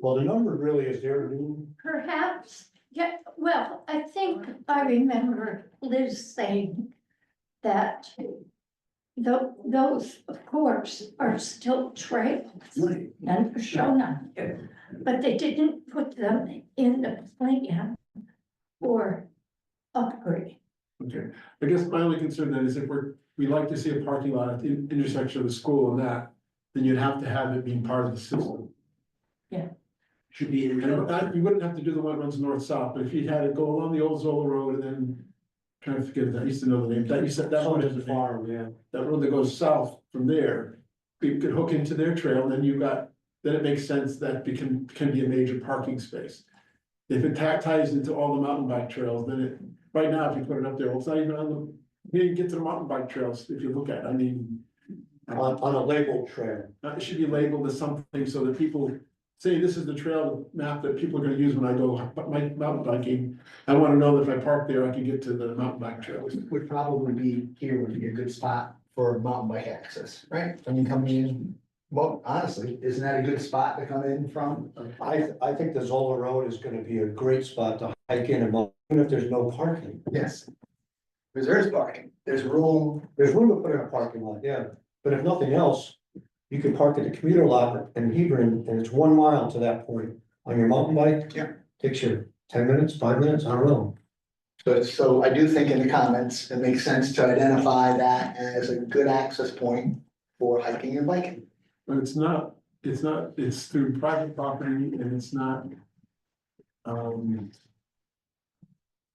well, the number really is their new, Perhaps, yeah, well, I think I remember Liz saying that those, of course, are still trails and are shown on here, but they didn't put them in the plan for upgrade. Okay, I guess my only concern then is if we like to see a parking lot at the intersection of the school and that, then you'd have to have it being part of the system. Should be in. You wouldn't have to do the one that runs north-south, but if you had it go along the old Zola Road and then, trying to forget that, I used to know the name, that you said, that one is the farm. farm, yeah. That road that goes south from there, you could hook into their trail, then then it makes sense that can be a major parking space. If it ties into all the mountain bike trails, then it, right now, if you put it up there, well, it's not even on the, you didn't get to the mountain bike trails, if you look at it, I mean. On a labeled trail. It should be labeled as something so that people say, this is the trail map that people are gonna use when I go my mountain biking. I wanna know that if I park there, I can get to the mountain bike trails. Would probably be, here would be a good spot for mountain bike access, right? I mean, coming in, well, honestly, isn't that a good spot to come in from? I think the Zola Road is gonna be a great spot to hike in, and even if there's no parking. Yes. Because there is parking, there's room, There's room to put in a parking lot, yeah, but if nothing else, you can park at the commuter lot in Hebron, and it's 1 mile to that point on your mountain bike. Yeah. Takes you 10 minutes, 5 minutes, I don't know. so I do think in the comments, it makes sense to identify that as a good access point for hiking and biking. But it's not, it's through private property and it's not. So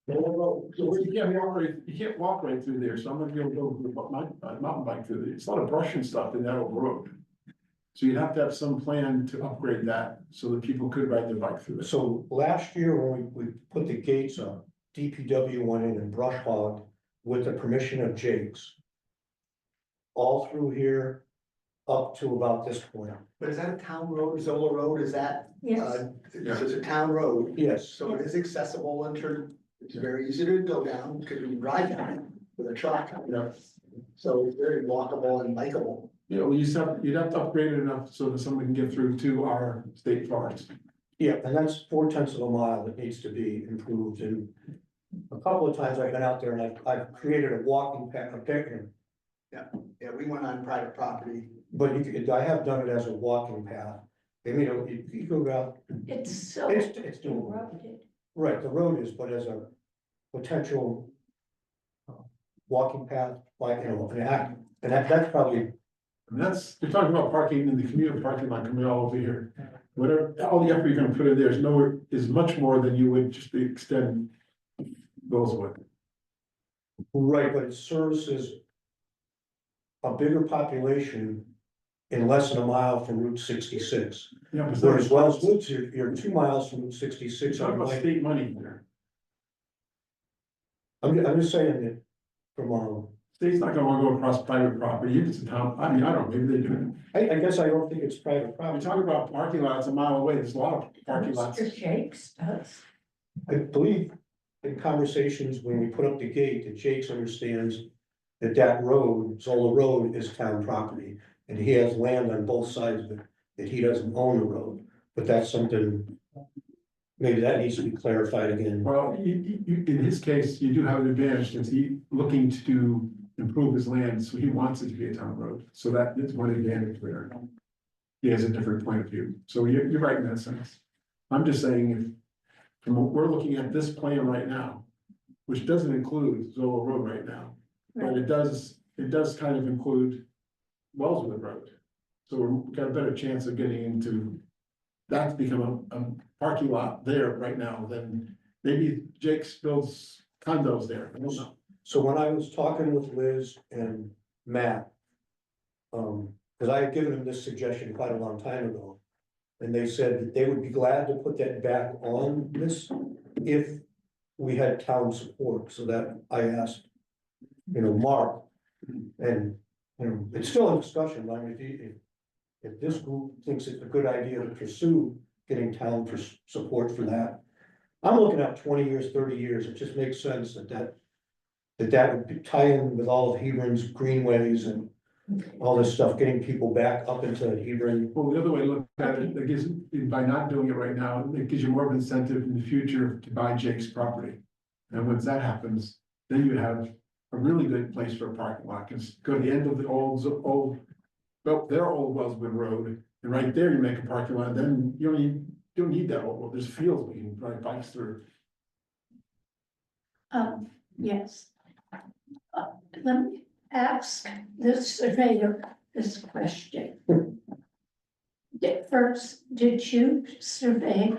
you can't walk right through there, so I'm gonna be able to go with my mountain bike through there. It's a lot of brush and stuff in that old road. So you'd have to have some plan to upgrade that so that people could ride their bike through it. So last year when we put the gates up, DPW went in and brush hogged with the permission of Jake's. All through here, up to about this point. But is that a town road, Zola Road, is that, Yes, this is a town road, Yes, so it is accessible and it's very easy to go down, because you can drive down it with a truck. Yeah. So it's very walkable and bikeable. Yeah, well, you'd have to upgrade it enough so that someone can get through to our state forest. yeah, and that's 4/10 of a mile that needs to be improved, and a couple of times I've been out there and I've created a walking path, a picnic. Yeah, we went on private property. But I have done it as a walking path. I mean, you go out, it's so it's doable. eroded. Right, the road is, but as a potential walking path, like, and that's probably, And that's, you're talking about parking in the commuter parking lot coming all over here. Whatever, all the effort you're gonna put in there is nowhere, is much more than you would just extend those with. right, but it services a bigger population in less than a mile from Route 66. Yeah, but Whereas Wells Woods, you're 2 miles from Route 66. talking about state money there. I'm just saying that from, State's not gonna wanna go across private property, if it's a town, I mean, I don't know, maybe they do. I guess I don't think it's private We're property. talking about parking lots a mile away, there's a lot of parking lots. Mr. Jakes does. I believe in conversations when we put up the gate, that Jakes understands that road, Zola Road, is town property. And he has land on both sides of it, that he doesn't own the road, but that's something, maybe that needs to be clarified again. Well, in his case, you do have an advantage, because he looking to improve his land, so he wants it to be a town road, so that is one advantage there. he has a different point of view. So you're right in that sense. I'm just saying if, from what we're looking at this plan right now, which doesn't include Zola Road right now, but it does kind of include Wellswood Road. So we've got a better chance of getting into, that to become a parking lot there right now than maybe Jake's builds condos there. I don't know. So when I was talking with Liz and Matt. Cause I had given them this suggestion quite a long time ago. And they said that they would be glad to put that back on this if we had town support, so that I asked. Mark, and, it's still in discussion, I mean, if this group thinks it's a good idea to pursue getting town for support for that. I'm looking at 20 years, 30 years, it just makes sense that would tie in with all of Hebron's greenways and all this stuff, getting people back up into Hebron. Well, the other way to look at it, it gives, by not doing it right now, it gives you more of an incentive in the future to buy Jake's property. And once that happens, then you have a really good place for a parking lot, because go to the end of the old, their old Wellswood Road, and right there you make a parking lot, then you don't need that old, there's fields we can ride bikes through. Yes. Let me ask the surveyor this question. First, did you survey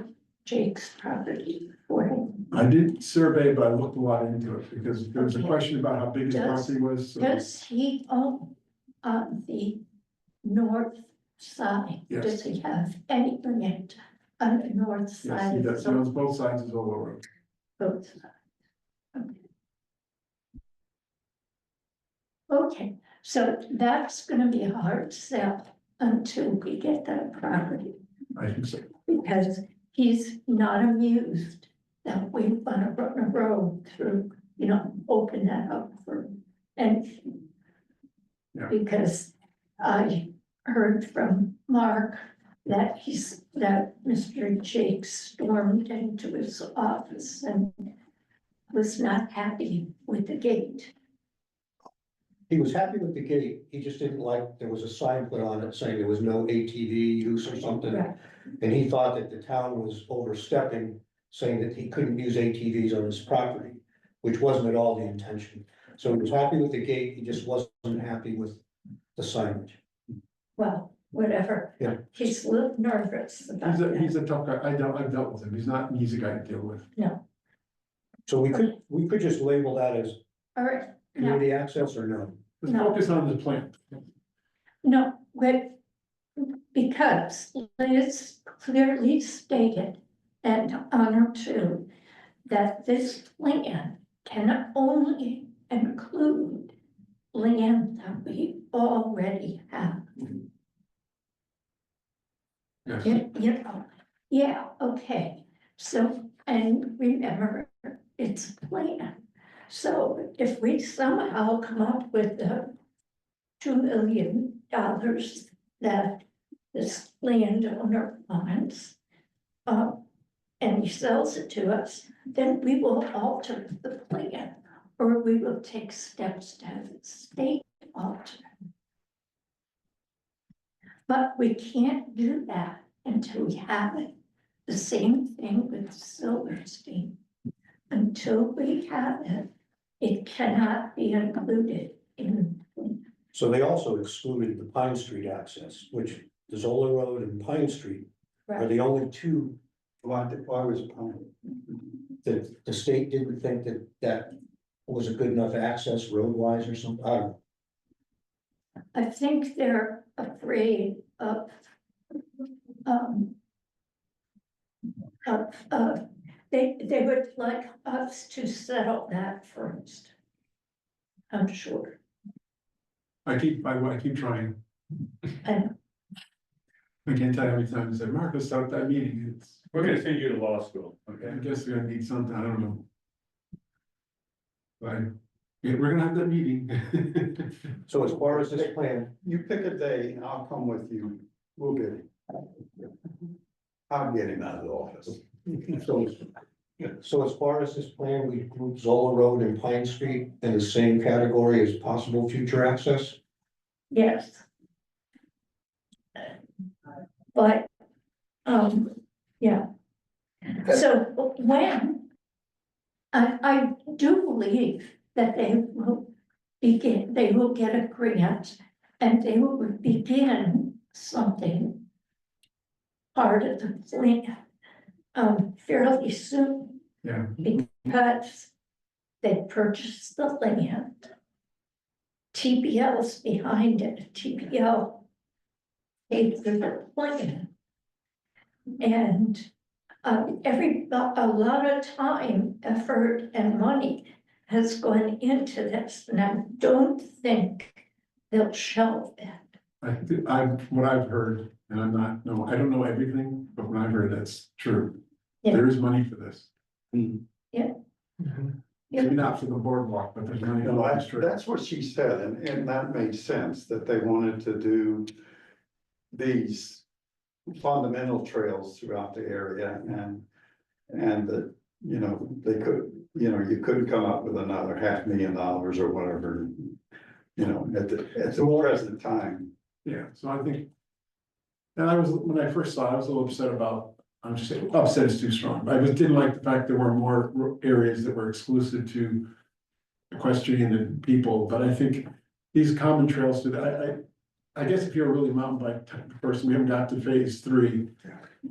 Jake's property for him? I did survey, but I looked a lot into it, because there was a Okay. question about how big his Does- property was. So Does he own on the north side? Yes. Does he have any land on the north yes, side? he of does, he the owns both sides of Zola Road. both sides? Okay. Okay, so that's gonna be a hard sell until we get that property, I think so. because he's not amused that we wanna run a road through, open that up for anything. Yeah. Because I heard from Mark that that Mr. Jake stormed into his office and was not happy with the gate. He was happy with the gate, he just didn't like, there was a sign put on it saying there was no ATV use or something. Right. And he thought that the town was overstepping, saying that he couldn't use ATVs on his property, which wasn't at all the intention. So he was happy with the gate, he just wasn't happy with the signage. Well, whatever. Yeah. He's a little nervous about He's that. a tough guy, I've dealt with him, he's not an easy guy to deal with. So we could just label that as All right, community access or no? Let's No. focus on the plan. no, because Liz clearly stated, and honor too, that this plan can only include land that we already have. Yes. Yeah, okay, so, and remember, it's a plan. So if we somehow come up with the $2 million that this landowner wants, and he sells it to us, then we will alter the plan, or we will take steps to have the state alter. But we can't do that until we have it. The same thing with Silverstein. Until we have it, it cannot be included in. So they also excluded the Pine Street access, which the Zola Road and Pine Street are the only two Why was it? that the state didn't think that was a good enough access road wise or something, I don't know. I think they're afraid of, they would like us to settle that first. I'm sure. I keep trying. And I can't tell you how many times I said, Mark, let's start that meeting. We're gonna send you to law school, I okay? guess we're gonna need something, I don't know. But, yeah, we're gonna have that meeting. So as far as this plan, You pick a day and I'll come with you, we'll get him. I'll get him out of the office. so as far as this plan, we group Zola Road and Pine Street in the same category as possible future access. yes. but, yeah. So when, I do believe that they will get a grant and they will begin something part of the plan, fairly soon. Yeah. Because they purchased the land. TPL's behind it, TPL paid for the plan. And a lot of time, effort, and money has gone into this, and I don't think they'll shelve it. What I've heard, and I don't know everything, but when I've heard, that's true. Yeah. There is money for this. Yeah. Maybe not for the boardwalk, but there's money for No, the street. that's what she said, and that made sense, that they wanted to do these fundamental trails throughout the area and that, you know, they could, you know, you couldn't come up with another $500,000 or whatever, you know, at the present time. Yeah, so I think. And when I first saw it, I was a little upset about, I'm just saying, upset is too strong, but I just didn't like the fact there were more areas that were exclusive to equestrian and people, but I think these common trails to that, I guess if you're a really mountain bike type of person, we haven't got to phase 3.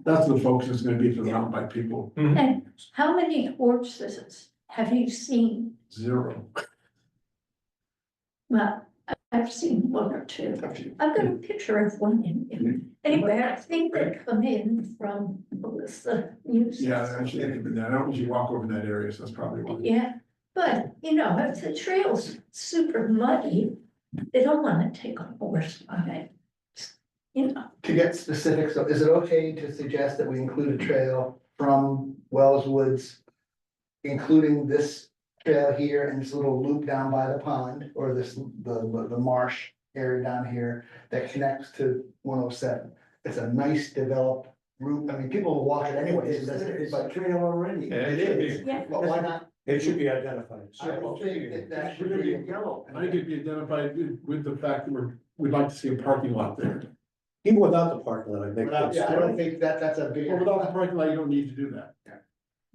That's the focus is gonna be for the mountain bike people. And how many horses have you seen? 0. Well, I've seen one or two. I've got a picture of one in. Anyway, I think they come in from Melissa Music. Yeah, actually, I don't usually walk over in that area, so that's probably why. Yeah, but you know, if the trail's super muddy, they don't wanna take a horse on it. You know, To get specific, so is it okay to suggest that we include a trail from Wells Woods, including this trail here and this little loop down by the pond, or the marsh area down here that connects to 107? It's a nice developed route. I mean, people will walk it anyways, It's but a trail already. It should be. yeah, why not? It should be identified. I don't think that that It's should really be. yellow. I think it'd be identified with the fact that we'd like to see a parking lot there. Even without the parking lot, I think. Yeah, I don't think that's a big. Well, without the parking lot, you don't need to do that.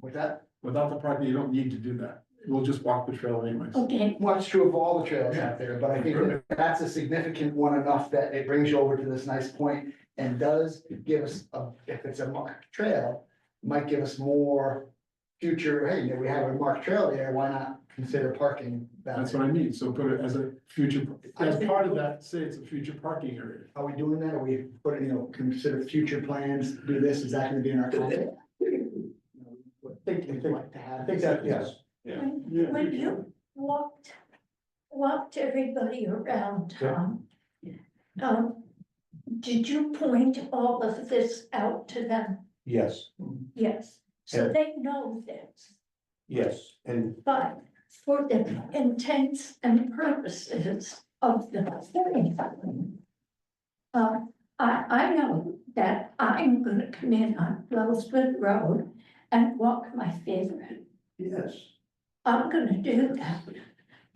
With that, Without the parking, you don't need to do that. We'll just walk the trail anyways. okay, well, it's true of all the trails out there, but I think that that's a significant one enough that it brings you over to this nice point and does give us, if it's a marked trail, might give us more future, hey, we have a marked trail there, why not consider parking that? That's what I mean. So put it as a future, as part of that, say it's a future parking area. Are we doing that? Are we putting, consider future plans, do this, is that gonna be in our contract? I think that, yes. when you walked everybody around, Tom. Did you point all of this out to them? Yes, Yes, so Yeah. they know this, yes, and but for the intents and purposes of the hearing. I know that I'm gonna come in on Wellswood Road and walk my favorite. Yes. I'm gonna do that.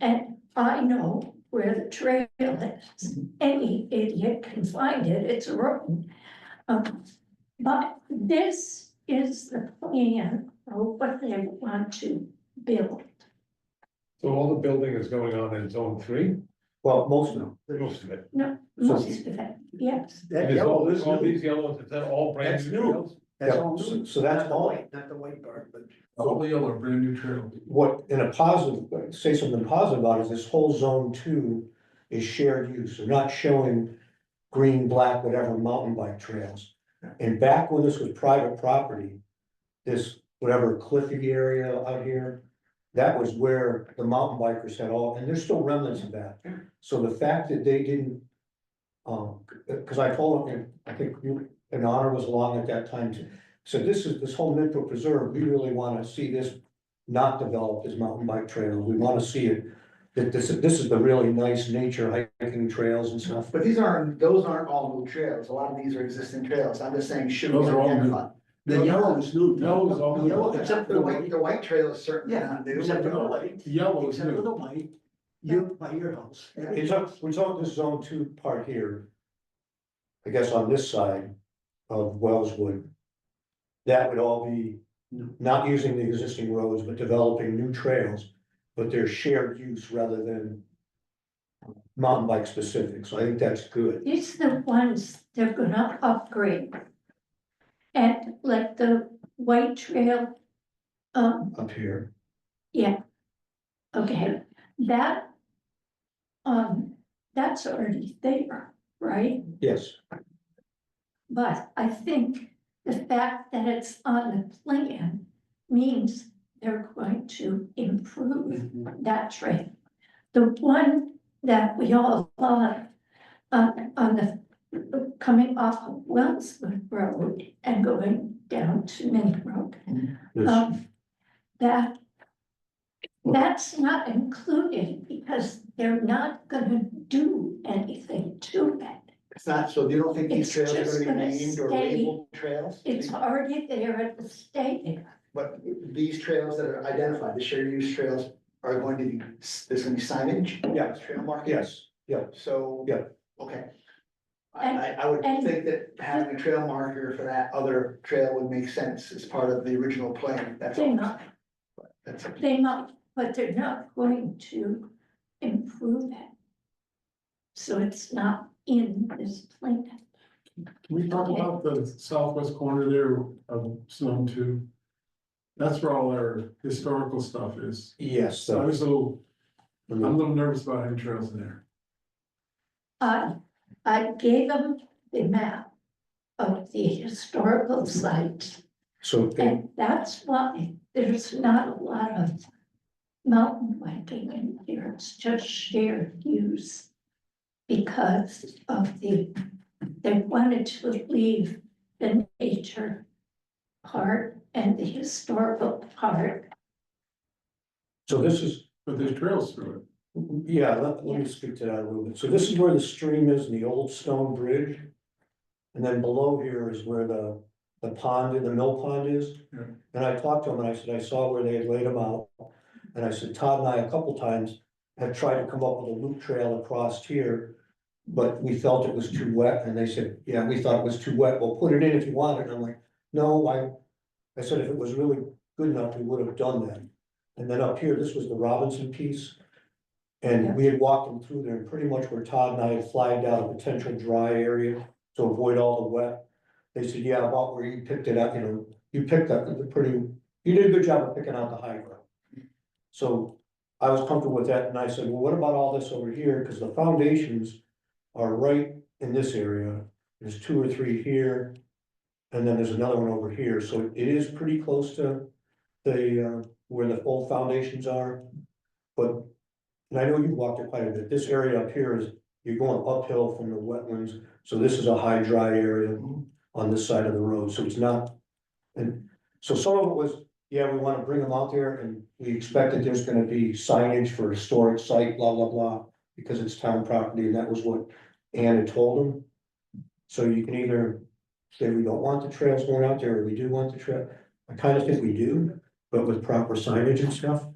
And I know where the trail is. Any idiot can find it, it's a road. But this is the plan of what they want to build. So all the building is going on in zone 3, well, most of them. most of it. No, most of it, yes. That And is all yellow this, is all new. these yellows, is that all brand That's new new. trails? That's Yeah, all so- new. so that's Not the all- white, not the white part, but. All the yellow, brand new trail. What, in a positive, say something positive about it, is this whole zone 2 is shared use, they're not showing green, black, whatever mountain bike trails. And back when this was private property, this, whatever cliffy area out here, that was where the mountain bikers had all, and there's still remnants of that. So the fact that they didn't, cause I told them, and I think you, and Honor was along at that time too. So this whole Minto Preserve, we really wanna see this not developed as mountain bike trails, we wanna see it. That this is the really nice nature hiking trails and stuff. But those aren't all new trails, a lot of these are existing trails, I'm just saying, should we Those are all new. identify? The yellow is new. Yellow is all new. Yellow, except for the white trail is certainly Yeah, not new. except for the white. Yellow is Except for new. the white, you, by your house. We're talking this zone 2 part here. I guess on this side, of Wellswood. That would all be not using the existing roads, but developing new trails, but they're shared use rather than mountain bike specific, so I think that's good. These are the ones they're gonna upgrade. And like the White Trail, Up here, yeah. Okay, that, that's already there, right? yes, But I think the fact that it's on the plan means they're going to improve that trail. The one that we all love on the, coming off of Wellswood Road and going down to Main Road. this, That's not included because they're not gonna do anything to it. It's not, so you don't think these It's trails are just gonna be gonna named or stay- labeled trails? It's already there at the state. But these trails that are identified, the shared use trails are going to be, there's gonna be signage? Yeah. Trail marking? yes, yeah, So. Yeah. Okay. And- I would and- think that having a trail marker for that other trail would make sense as part of the original plan, that's They all. might, That's up to you. they might, but they're not going to improve it. So it's not in this plan. Can we talk about the southwest corner there of Zone 2? That's where all our historical stuff is. yes, So I so. was I'm a little nervous about having trails in there. I gave them the map of the historical sites, So, and that's why there's not a lot of mountain biking in here, it's just shared use. Because of they wanted to leave the nature part and the historical part. so this is, But there's trails through it. yeah, let me speak to that a little bit. So this is where the stream is in the old stone bridge. And then below here is where the pond, the mill pond is. Yeah. And I talked to him and I said, I saw where they had laid them out. And I said, Todd and I a couple times have tried to come up with a loop trail across here. But we felt it was too wet, and they said, yeah, we thought it was too wet, well, put it in if you want it, and I'm like, no, I said, if it was really good enough, we would have done that. And then up here, this was the Robinson piece. And we had walked them through there, and pretty much where Todd and I had flagged out a potential dry area to avoid all the wet. They said, yeah, about where you picked it up, you picked up the you did a good job of picking out the high ground. So I was comfortable with that, and I said, well, what about all this over here, because the foundations are right in this area, there's 2 or 3 here. And then there's another one over here, so it is pretty close to the, where the old foundations are. But, and I know you've walked it quite a bit, this area up here is, you're going uphill from the wetlands, so this is a high dry area on this side of the road, so it's not. And so some of it was, yeah, we wanna bring them out there, and we expect that there's gonna be signage for historic site, blah, blah, blah. Because it's town property, and that was what Ann had told them. So you can either say we don't want the trails going out there, or we do want the trail. I kind of think we do, but with proper signage and stuff.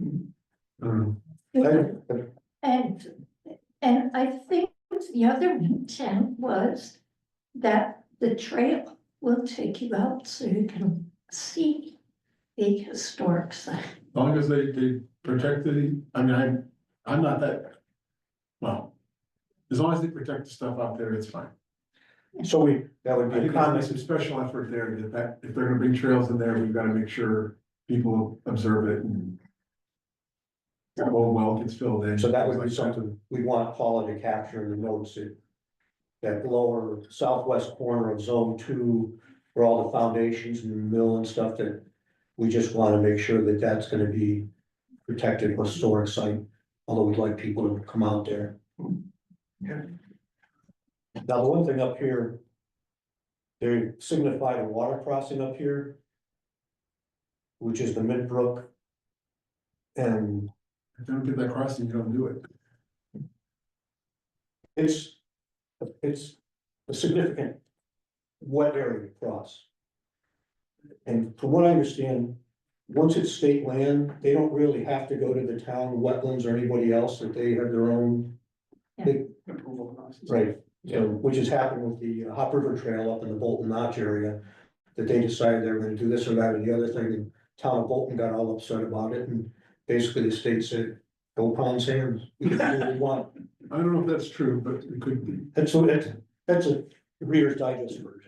And I think the other intent was that the trail will take you out so you can see the historic site. As long as they protect I'm not that. Well, as long as they protect the stuff out there, it's fine. So that would I be a think there's comment. some special effort there that if they're gonna bring trails in there, we've gotta make sure people observe it and. The whole well gets filled in. So that would be things like something we want Paula to capture in the notes that. That lower southwest corner of zone 2, where all the foundations and the mill and stuff, that we just want to make sure that that's gonna be protected historic site. Although we'd like people to come out there. Okay. Now, the one thing up here. They signified a water crossing up here. Which is the Midbrook. And If they don't get that crossing, you don't do it. it's a significant wet area to cross. And from what I understand, once it's state land, they don't really have to go to the town wetlands or anybody else, that they have their own. Approval process. Right, So, which has happened with the Hop River Trail up in the Bolton Notch area. That they decided they were gonna do this or that or the other thing, and town of Bolton got all upset about it, and basically the state said, go pound sand, we can do what we want. I don't know if that's true, but it could be. That's a Reader's Digest version.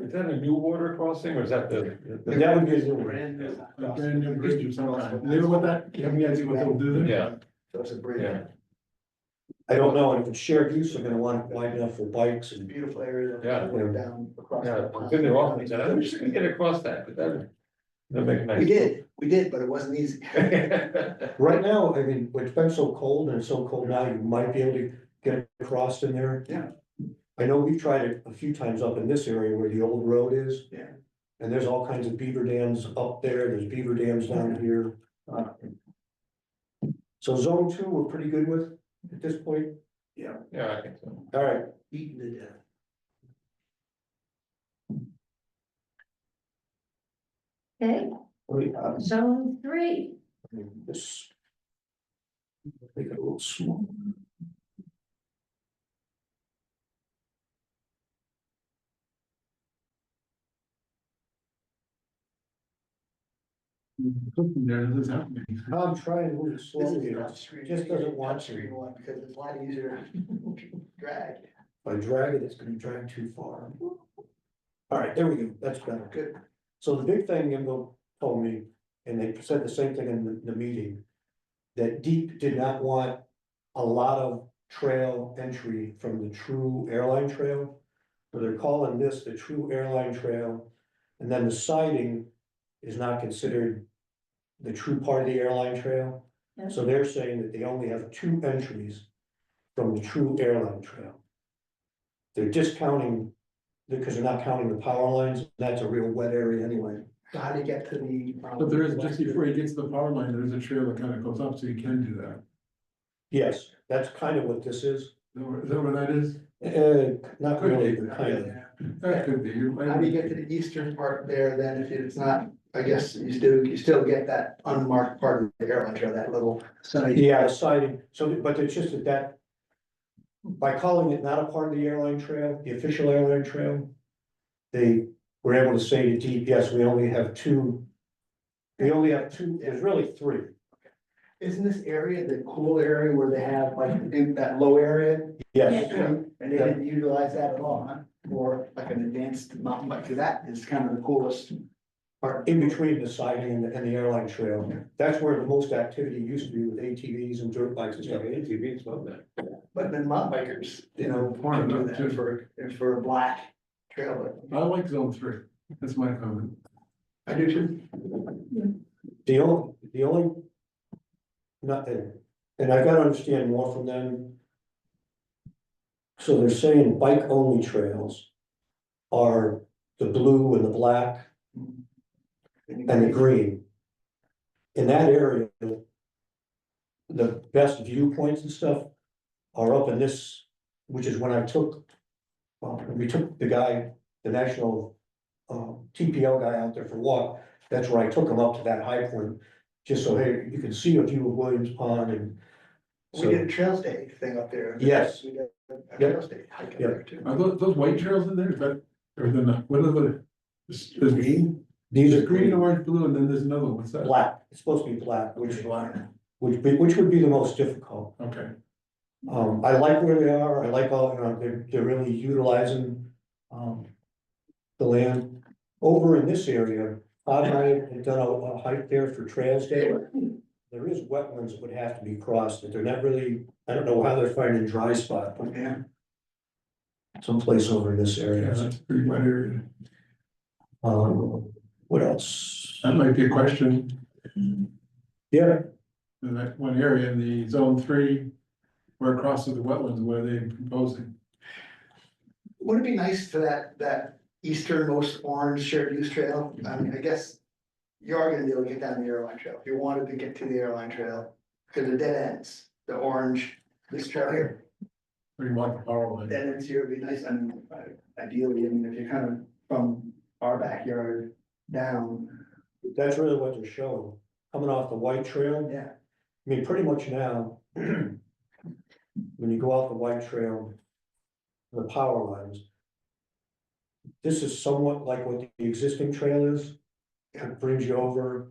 Is that a new water crossing or is that That would be a new one. A brand new bridge or something. You know what that, you have any idea what they'll do there? Yeah. So it's a bridge. Yeah. I don't know, and if it's shared use, they're gonna want it wide enough for bikes It's a and. beautiful area. Yeah. Down across. Yeah, I've been there often, and I wish we could get across that, but that make a nice. We did, but it wasn't easy. Right now, I mean, it's been so cold and it's so cold now, you might be able to get across in there. Yeah. I know we've tried it a few times up in this area where the old road is. Yeah. And there's all kinds of beaver dams up there, there's beaver dams down here. So zone 2, we're pretty good with at this point. Yeah, I think so. All right, Beaten to death. Okay, zone 3, this. Make it a little small. There, this is happening. I'm trying to move it This is slowly, the it touchscreen. just doesn't want Touchscreen to. one, because it's a lot easier to drag. If I drag it, it's gonna drag too far. All right, there we go, that's better. Good. So the big thing Imbo told me, and they said the same thing in the meeting. That Deep did not want a lot of trail entry from the true airline trail. So they're calling this the true airline trail, and then the siding is not considered the true part of the airline trail. Yeah. So they're saying that they only have 2 entries from the true airline trail. They're discounting, because they're not counting the power lines, that's a real wet area anyway. So how do you get to the? But there is, just before he gets to the power line, there's a trail that kind of goes up, so you can do that. Yes, that's kind of what this is. Is that what that is? Not really, but kind of. Yeah. That could be. How do you get to the eastern part there then, if it's not, I guess you still get that unmarked part of the airline trail, that little side. Yeah, the siding, so, but it's just that. By calling it not a part of the airline trail, the official airline trail. They were able to say to Deep, yes, we only have 2. We only have 2, there's really 3. Isn't this area the cool area where they have like that low area? Yes, And they didn't utilize that at all, huh? Or like an advanced mountain bike, 'cause that is kind of the coolest part. in between the siding and the airline trail, that's where the most activity used to be with ATVs and dirt bikes and Yeah, stuff. ATVs love that. But then mountain bikers, want to do that for a black trail. I like zone 3. That's my comment. I do too. The only. Nothing, and I gotta understand more from them. So they're saying bike only trails. Are the blue and the black and the green. In that area. The best viewpoints and stuff. Are up in this, which is when I took. We took the guy, the national. TPL guy out there for a walk, that's where I took him up to that high point. Just so, hey, you can see a view of Williams Pond and. We did a trails day thing up there. Yes. We did a Yep. trails day hike up Yep. there too. Are those white trails in there? Is that, or then, what are the? There's green, These there's are green, green, orange, blue, and then there's another one. What's that? black, it's supposed to be black, which Okay. would be the most difficult. Okay. I like where they are, I like all, they're really utilizing, the land. Over in this area, Todd and I had done a hike there for Trails Day. There is wetlands that would have to be crossed, but they're not really, I don't know how they're finding dry spot, but Yeah. someplace over in this Yeah, area. that's a pretty wet area. What else? That might be a question. Yeah, In that one area in the zone 3, where it crosses the wetlands, where they proposing. Would it be nice for that easternmost orange shared use trail? I mean, I guess. You are gonna be able to get down the airline trail, if you wanted to get to the airline trail, because the dead ends, the orange, this trail here. Where you want the power line. Dead ends here would be nice, and ideally, I mean, if you're kind of from our backyard down. that's really what they're showing, coming off the white trail. Yeah. I mean, pretty much now. When you go out the white trail. the power lines. This is somewhat like what the existing trail is. It brings you over.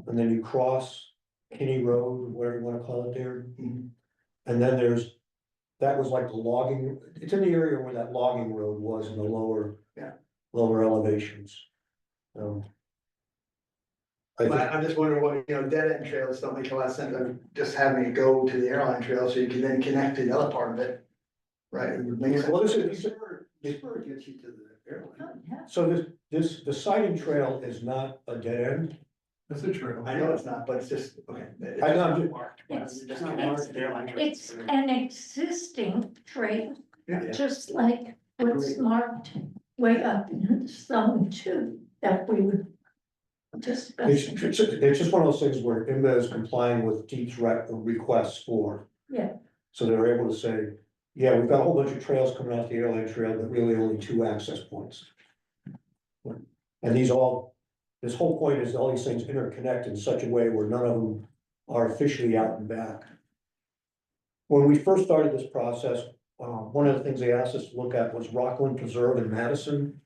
And then you cross Kinney Road, whatever you wanna call it there. Mhm. And then that was like the logging, it's in the area where that logging road was in the lower. Yeah. Lower elevations. I But think, I'm just wondering what, dead end trails don't make a lot of sense, of just having it go to the airline trail so you can then connect to the other part of it. Right, it would make sense. well, this The is, spur gets you to the airline. Oh, yeah. so the sighting trail is not a dead end. That's a trail. I know it's not, but it's just, okay. It's I know, I'm just just- marked. It's, Just not marked to the airline trail. it's an existing trail, Yeah. just like what's marked way up in zone 2 that we were discussing. It's just one of those things where IMBA is complying with Deep's requests for. Yeah. So they're able to say, yeah, we've got a whole bunch of trails coming off the airline trail, but really only 2 access points. And this whole point is all these things interconnect in such a way where none of them are officially out and back. When we first started this process, one of the things they asked us to look at was Rockland Preserve in Madison.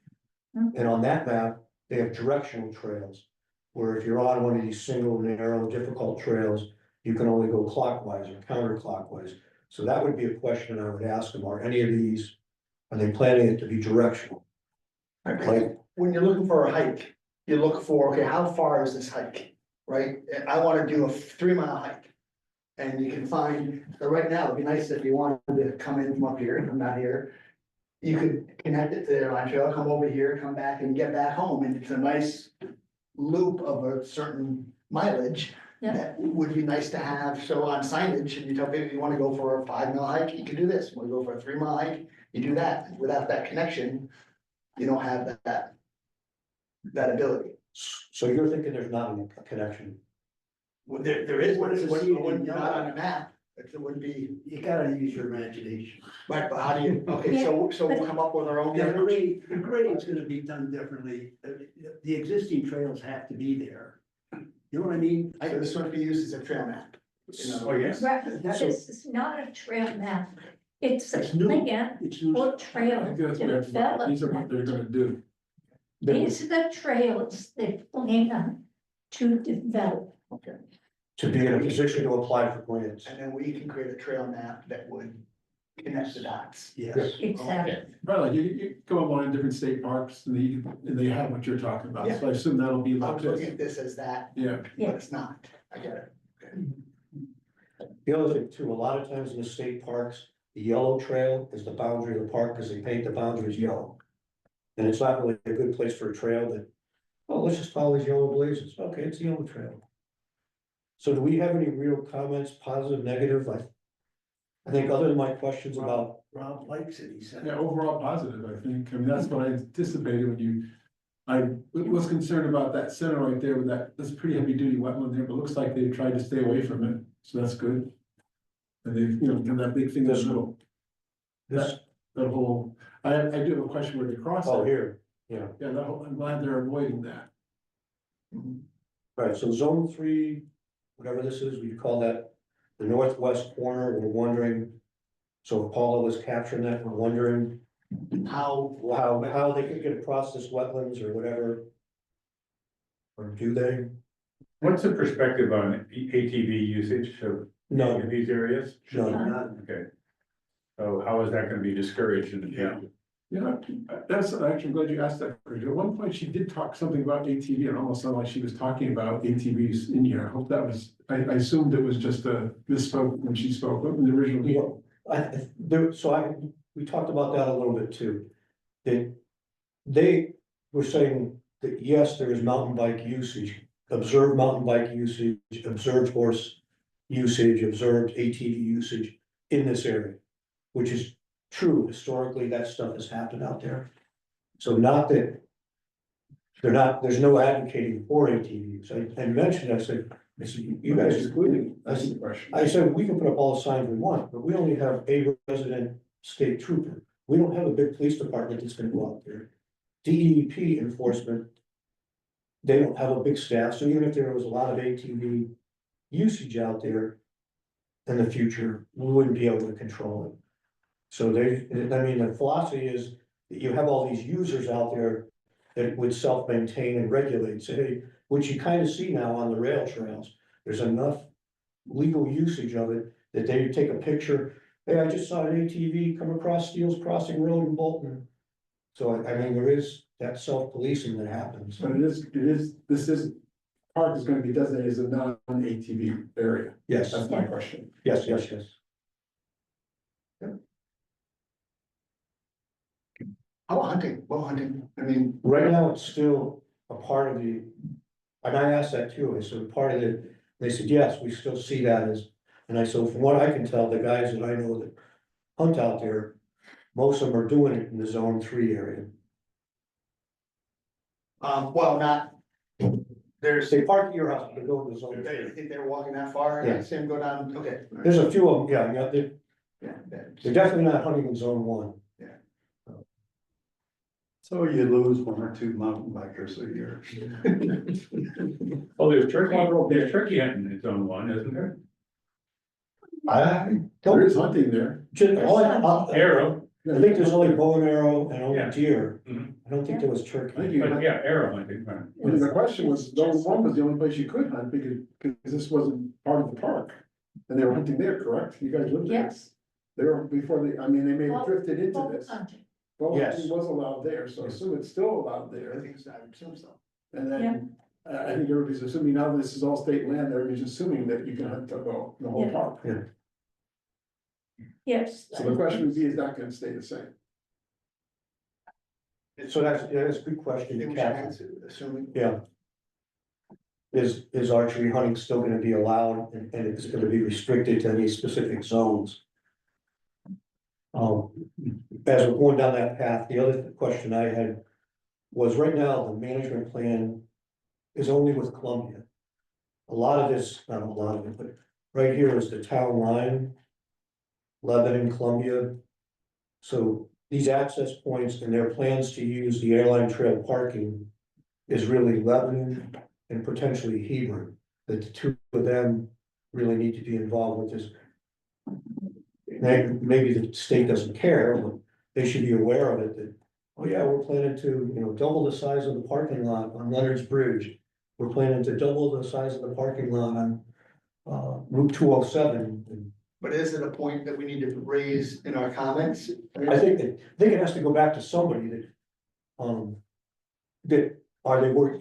And on that map, they have directional trails, where if you're on one of these single, narrow, difficult trails, you can only go clockwise or counterclockwise. So that would be a question I would ask them, are any of these, are they planning it to be directional? Like, When you're looking for a hike, you look for, okay, how far is this hike, right? And I wanna do a 3-mile hike. And you can find, so right now, it'd be nice if you wanted to come in from up here, come down here. You could connect it to the airline trail, come over here, come back and get back home, and it's a nice loop of a certain mileage. Yeah. That would be nice to have, so on signage, and you tell people you wanna go for a 5-mile hike, you can do this, wanna go for a 3-mile hike, you do that, without that connection. You don't have that ability. so you're thinking there's not a connection? Well, there is, What is but it? when you're not on a map, it wouldn't be, You gotta use your imagination. right, but how do you, okay, so we'll come up with our own. The grading's gonna be done differently. The existing trails have to be there. You know what I mean? I think this would be used as a trail map. Oh, yes. Right, this is not a trail map, it's a It's new. plan It's new. for I trail think that's what, development. these are what they're gonna do. These are the trails they plan to develop. Okay, To be in a position to apply for grants. and then we can create a trail map that would connect the dots. Yes. Exactly. Right, like you go up on different state parks and they have what you're talking about, so I assume that'll be I like was looking this. at this as that, Yeah, but it's not, I get it. Okay. The other thing too, a lot of times in the state parks, the yellow trail is the boundary of the park because they paint the boundaries yellow. And it's not really a good place for a trail that, oh, let's just follow these yellow blazes. Okay, it's a yellow trail. So do we have any real comments, positive, negative? I think other than my questions about, Rob likes it, he said. yeah, overall positive, I think, I mean, that's what I anticipated when you. I was concerned about that center right there with that's pretty heavy duty wetland there, but it looks like they tried to stay away from it, so that's good. And they've, done that big thing in the middle, this, that whole, I do have a question where they cross oh, it. here, yeah. Yeah, that whole, I'm glad they're avoiding that. Right, so zone 3, whatever this is, we call that the northwest corner, we're wondering. So if Paula was capturing that, we're wondering how they could get across this wetlands or whatever. Or do they? What's the perspective on ATV usage of No, in these areas? no, Okay. So how is that gonna be discouraged in the future? Yeah, that's, actually, I'm glad you asked that, Bridget. At one point, she did talk something about ATV, and almost sounded like she was talking about ATVs in here. I hope that was, I assumed it was just a misspoke when she spoke in the original meeting. we talked about that a little bit too. That they were saying that yes, there is mountain bike usage, observed mountain bike usage, observed horse usage, observed ATV usage in this area, which is true. Historically, that stuff has happened out there. So not that there's no advocating for ATVs. I mentioned, I said, you guys including, That's the question. I said, we can put up all the signs we want, but we only have a resident state trooper. We don't have a big police department that's gonna go out there. DEP enforcement. They don't have a big staff, so even if there was a lot of ATV usage out there. In the future, we wouldn't be able to control it. So I mean, the philosophy is that you have all these users out there that would self-maintain and regulate, so hey, which you kind of see now on the rail trails. There's enough legal usage of it that they take a picture, hey, I just saw an ATV come across Steele's Crossing Road in Bolton. So I mean, there is that self-policing that happens. But this is, park is gonna be designated as a non-ATV area. Yes, That's my question. yes. How about hunting? Well, hunting, I mean, Right now, it's still a part of the, and I asked that too, I said, part of it, they said, yes, we still see that as, and I said, from what I can tell, the guys that I know that hunt out there, most of them are doing it in the zone 3 area. well, not, there's, They park at your house, they go to the zone they 3. think they're walking that far, Yeah. and see them go down, okay. There's a few of them, yeah, Yeah, they're definitely not hunting in zone 1. So you lose 1 or 2 mountain bikers a year. Oh, there's turkey hunting in zone 1, isn't there? I There is don't, hunting there. Arrow, I think there's only bow and arrow and only Yeah. deer. Mhm. I don't think there was I think turkey. you, but yeah, arrow hunting, right. and the question was, zone 1 was the only place you could hunt because this wasn't part of the park. And they were hunting there, correct? You guys lived there? Yes. They were before I mean, they may have Well, drifted into bow this. hunting. Bow Yes. hunting was allowed there, so I assume it's still allowed I there. think so, I assume so. And then, I think everybody's assuming now that this is all state land, everybody's assuming that you can hunt the whole Yeah. park. Yes. So the question would be, is that gonna stay the same? So that's a good I question, think we should Kathy. answer, assuming. Yeah. Is archery hunting still gonna be allowed and is it gonna be restricted to any specific zones? As we're going down that path, the other question I had was right now, the management plan is only with Columbia. A lot of this, not a lot of it, but right here is the town line. Lebanon, Columbia. So these access points and their plans to use the airline trail parking is really Lebanon and potentially Hebron. That the two of them really need to be involved with this. Maybe the state doesn't care, but they should be aware of it, that, oh yeah, we're planning to, double the size of the parking lot on Leonard's Bridge. We're planning to double the size of the parking lot on Route 207. But is it a point that we need to raise in our comments? I think it has to go back to somebody that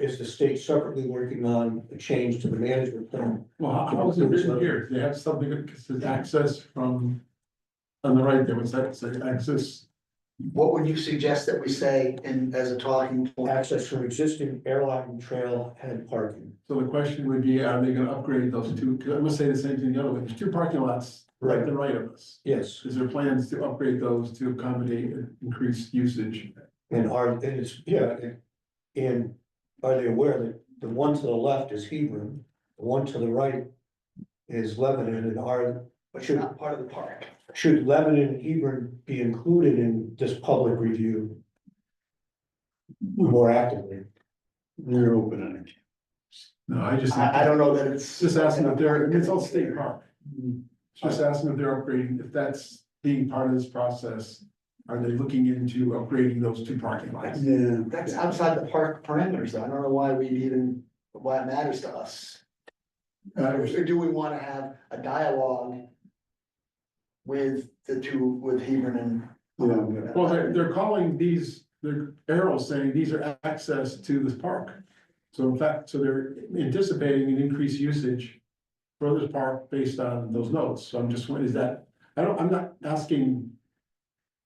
is the state separately working on a change to the management plan? Well, how is it written here? They have something that says access from, on the right there, what's that say, access? What would you suggest that we say in, as a talking point? Access from existing airline trail head parking. So the question would be, are they gonna upgrade those two? 'Cause I'm gonna say the same thing the other way. There's 2 parking lots left and right of us. Yes, Is there plans to upgrade those to accommodate increased usage? and and are they aware that the one to the left is Hebron, the one to the right is Lebanon, and But you're not part of the park. should Lebanon and Hebron be included in this public review more actively? They're opening it. No, I just. I don't know that it's. Just asking if they're, it's all state park. Just asking if they're upgrading, if that's being part of this process, are they looking into upgrading those 2 parking lots? Yeah. That's outside the park parameters, though. I don't know why why it matters to us. Or do we wanna have a dialogue with the two, with Hebron and? Yeah. Well, they're calling these, they're arrows saying these are access to this park. So in fact, so they're anticipating an increased usage for this park based on those notes. So I'm just, what is that? I'm not asking,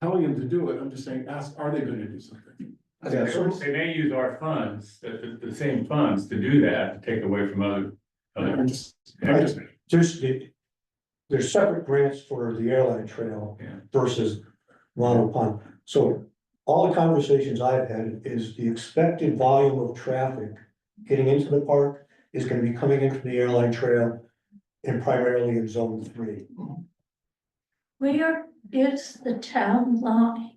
telling them to do it. I'm just saying, are they gonna do something? Yeah, so They may use our funds, the same funds to do that, to take away from other. I'm just, there's separate grants for the airline trail Yeah. versus Ronald Pond. So all the conversations I've had is the expected volume of traffic getting into the park is gonna be coming in from the airline trail and primarily in zone 3. Where is the town line?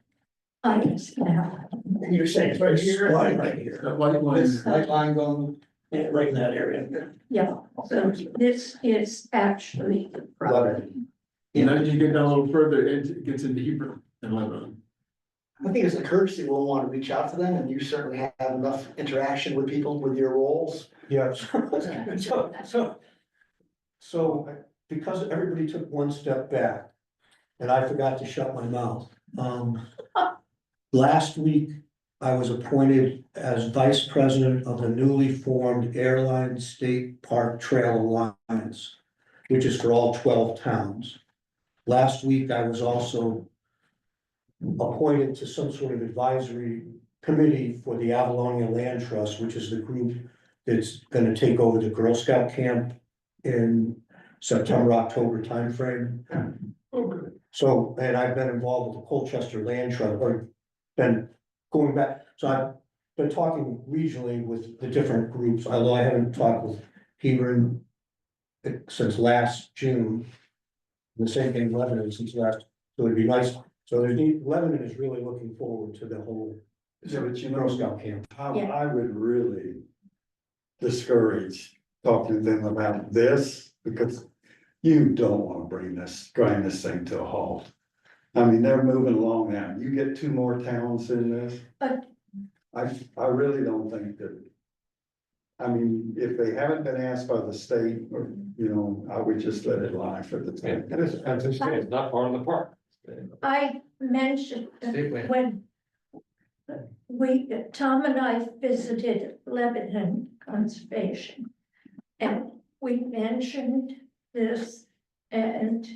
I guess now. You're saying it's right here? Right here. that white line, This light line going, Yeah, right in that area. Yeah, so this is actually the property. And then you get down a little further, it gets into Hebron and Lebanon. I think as a courtesy, we'll want to reach out to them, and you certainly have enough interaction with people with your roles. Yeah, so because everybody took one step back, and I forgot to shut my mouth. Last week, I was appointed as vice president of the newly formed Airline State Park Trail Alliance, which is for all 12 towns. Last week, I was also appointed to some sort of advisory committee for the Avalonia Land Trust, which is the group that's gonna take over the Girl Scout camp in September, October timeframe. So, and I've been involved with the Colchester Land Trust, or been going back, so I've been talking regionally with the different groups, although I haven't talked with Hebron since last June. The same thing in Lebanon since last, so it'd be nice, so Lebanon is really looking forward to the whole Yeah, but you Girl know, Scout camp. I would really discourage talking to them about this, because you don't wanna grind this thing to a halt. I mean, they're moving along now. You get 2 more towns in this. But- I really don't think that. I mean, if they haven't been asked by the state, or, you know, I would just let it lie for the Yeah, time. it is, as I say, it's not part of the park. I mentioned that State land. when Tom and I visited Lebanon Conservation, and we mentioned this, and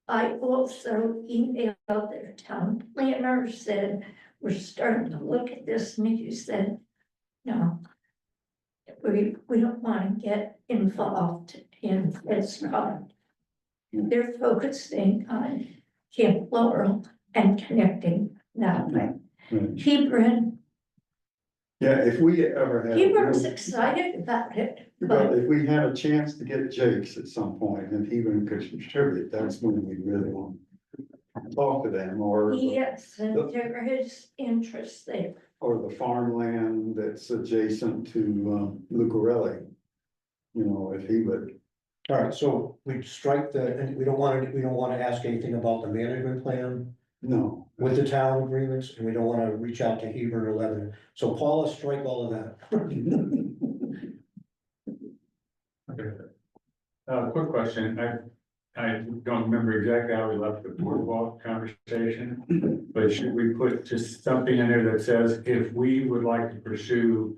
I also emailed their town planner, said, we're starting to look at this, and he said, no, we don't want to get involved in this project. They're focusing on Camp Laurel and connecting that way. Right. Hebron, Yeah, if we ever have. Hebron's excited about it, But but if we had a chance to get Jake's at some point, and he even could contribute, that's when we really want to talk to them, or. yes, and there is interest there. Or the farmland that's adjacent to Lucarelli. You know, if he would, All right, so we strike and we don't wanna ask anything about the management plan no. with the town agreements, and we don't wanna reach out to Hebron or Lebanon. So Paula, strike all of that. Quick question, I don't remember exactly how we left the boardwalk conversation, but should we put just something in there that says, if we would like to pursue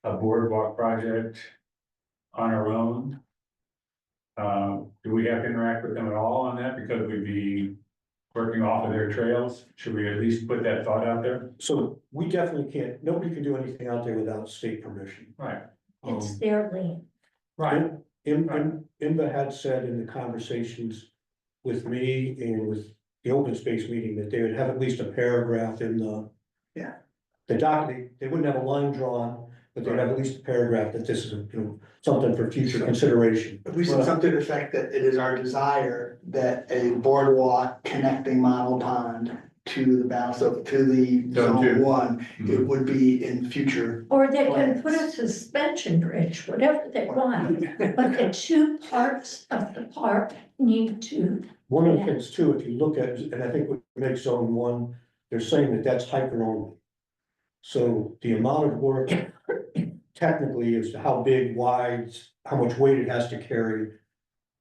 a boardwalk project on our own? Do we have to interact with them at all on that, because we'd be working off of their trails? Should we at least put that thought out there? So we definitely can't, nobody can do anything out there without state permission. Right. It's their land. Right. IMBA had said in the conversations with me and with the open space meeting that they would have at least a paragraph in the. Yeah. The document, they wouldn't have a line drawn, but they'd have at least a paragraph that this is, something for future consideration. If we said something to the effect that it is our desire that a boardwalk connecting Model Pond to the balance of, to the Zone two. zone 1, it would be in future. Or they can put a suspension bridge, whatever they want, but the 2 parts of the park need to, One of the things too, if you look at, and I think what makes zone 1, they're saying that that's hiker only. So the amount of work technically is how big, wide, how much weight it has to carry.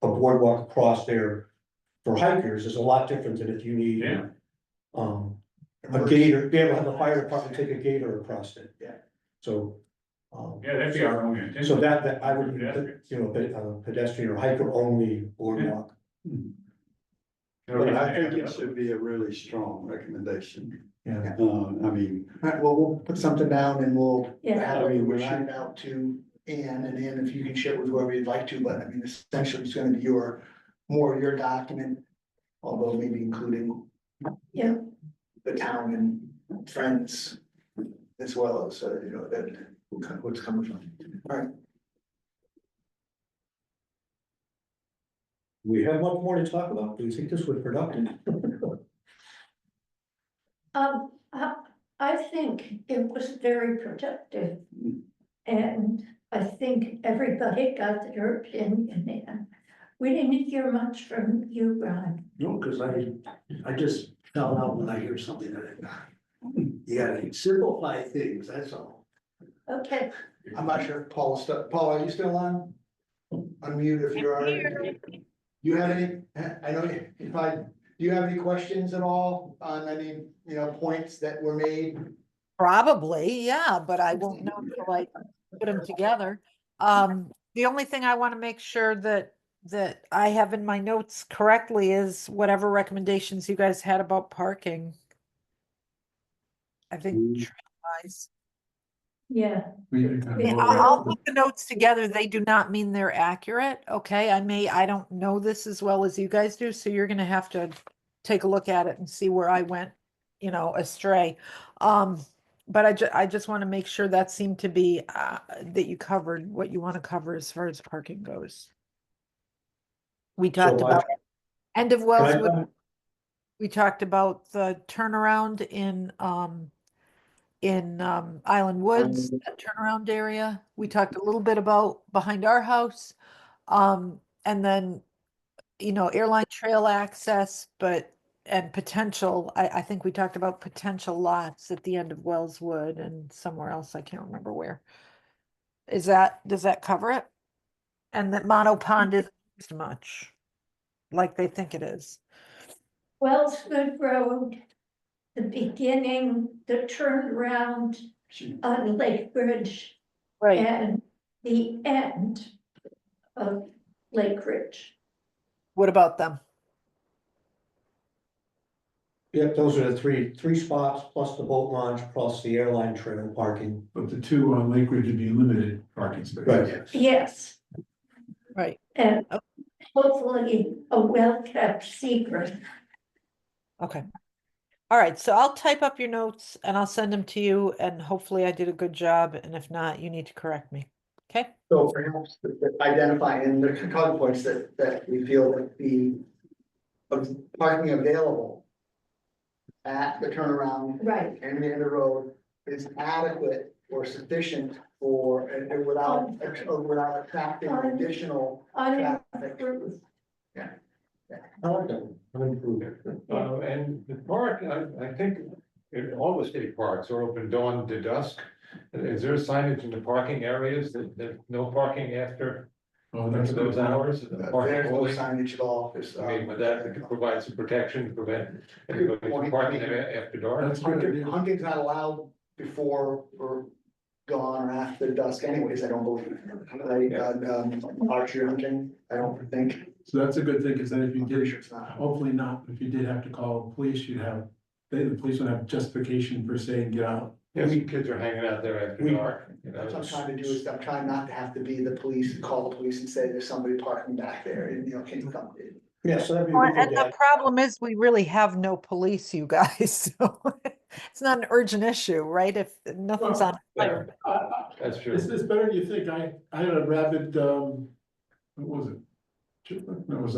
A boardwalk across there for hikers is a lot different than if you need. Yeah. A gator, be able to have the fire department take a gator across it. Yeah. So. Yeah, that'd be our own intention. So that I would, Pedestrians. pedestrian or hiker only boardwalk. But I think it should be a really strong recommendation. Yeah. I mean, All right, well, we'll put something down and we'll yeah. have I it, mean, we we'll shoot should- it out to Ann, and Ann, if you can share with whoever you'd like to, but I mean, essentially, it's gonna be more of your document. Although maybe including. Yeah. The town and friends as well as, that, what's coming from. All right, We have much more to talk about. Do you think this was productive? I think it was very productive. And I think everybody got their opinion in. We didn't hear much from you, Ron. No, because I just fell out when I hear something that, you gotta simplify things, that's all. Okay, I'm not sure if Paul's still, Paul, are you still on? Unmute if you're already. You have any, I know if I, do you have any questions at all on any, points that were made? Probably, yeah, but I won't know until I put them together. The only thing I want to make sure that I have in my notes correctly is whatever recommendations you guys had about parking. I think trail wise. yeah. We can kind of Yeah, go I'll over put the notes together. They do not mean they're accurate, okay? I don't know this as well as you guys do, so you're gonna have to take a look at it and see where I went, astray. But I just want to make sure that seemed to be, that you covered what you want to cover as far as parking goes. We talked So about end of Can I Wellswood. come- We talked about the turnaround in Island Woods, that turnaround area. We talked a little bit about behind our house. And then, airline trail access, and potential, I think we talked about potential lots at the end of Wellswood and somewhere else, I can't remember where. Does that cover it? And that Mono Pond isn't used much, like they think it is. Wellswood Road, the beginning, the turnaround on Lake Ridge, and the end of Lake Ridge. What about them? Yep, those are the three spots, plus the boat launch, plus the airline trail parking. but the two on Lake Ridge would be limited parking spaces. Right. Yes, Right. and hopefully a well-kept secret. Okay. All right, so I'll type up your notes and I'll send them to you, and hopefully I did a good job, and if not, you need to correct me. Okay? So perhaps identifying the cog points that we feel that the parking available at the turnaround Right. and the end of the road is adequate or sufficient for, and without attracting additional traffic. Unimproved. I like that. I'm improved. And the park, I think, all the state parks are open dawn to dusk. Is there signage in the parking areas that no parking after Oh, that's those hours? There's no signage at all. I mean, would that provide some protection to prevent anybody from parking there after dark? That's good. Hunting's not allowed before or dawn or after dusk anyways, I don't believe. Archery hunting, I don't think. So that's a good thing, because then if you I'm pretty did, sure it's not. hopefully not, if you did have to call the police, the police would have justification for saying, get out. Yeah, some kids are hanging out there after dark, That's what I'm trying to do is I'm trying not to have to be the police, call the police and say there's somebody parking back there and, can you come? Yeah, so that'd be. Well, a good and the idea. problem is we really have no police, you guys, so it's not an urgent issue, right? If nothing's on fire. That's true. It's better than you think. I had a rabid, what was it? It was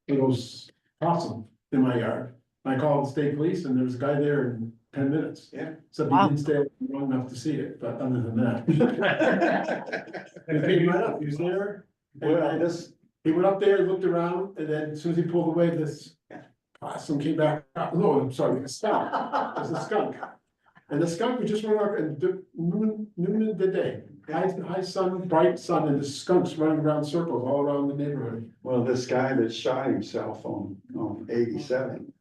it was possum in my yard. I called the state police and there was a guy there in 10 minutes. Yeah. Except he Wow. didn't stay long enough to see it, but other than that. He came right up, he was there. And he went up there, looked around, and then as soon as he pulled away, this possum came back. No, I'm sorry, a skunk. It was a skunk. And the skunk would just run up and noon of the day, high sun, bright sun, and the skunks running around circles all around the neighborhood. Well, this guy that shot himself on 87,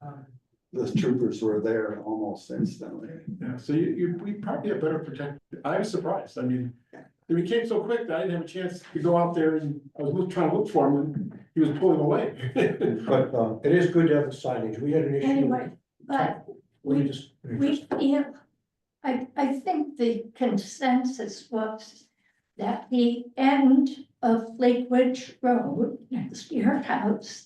the troopers were there almost instantly. Yeah, so we probably have better protect. I was surprised. I mean, it became so quick that I didn't have a chance to go out there, and I was trying to look for him and he was pulling away. But it is good to have the signage. We had an issue. Anyway, but We just. I think the consensus was that the end of Lake Ridge Road next to your house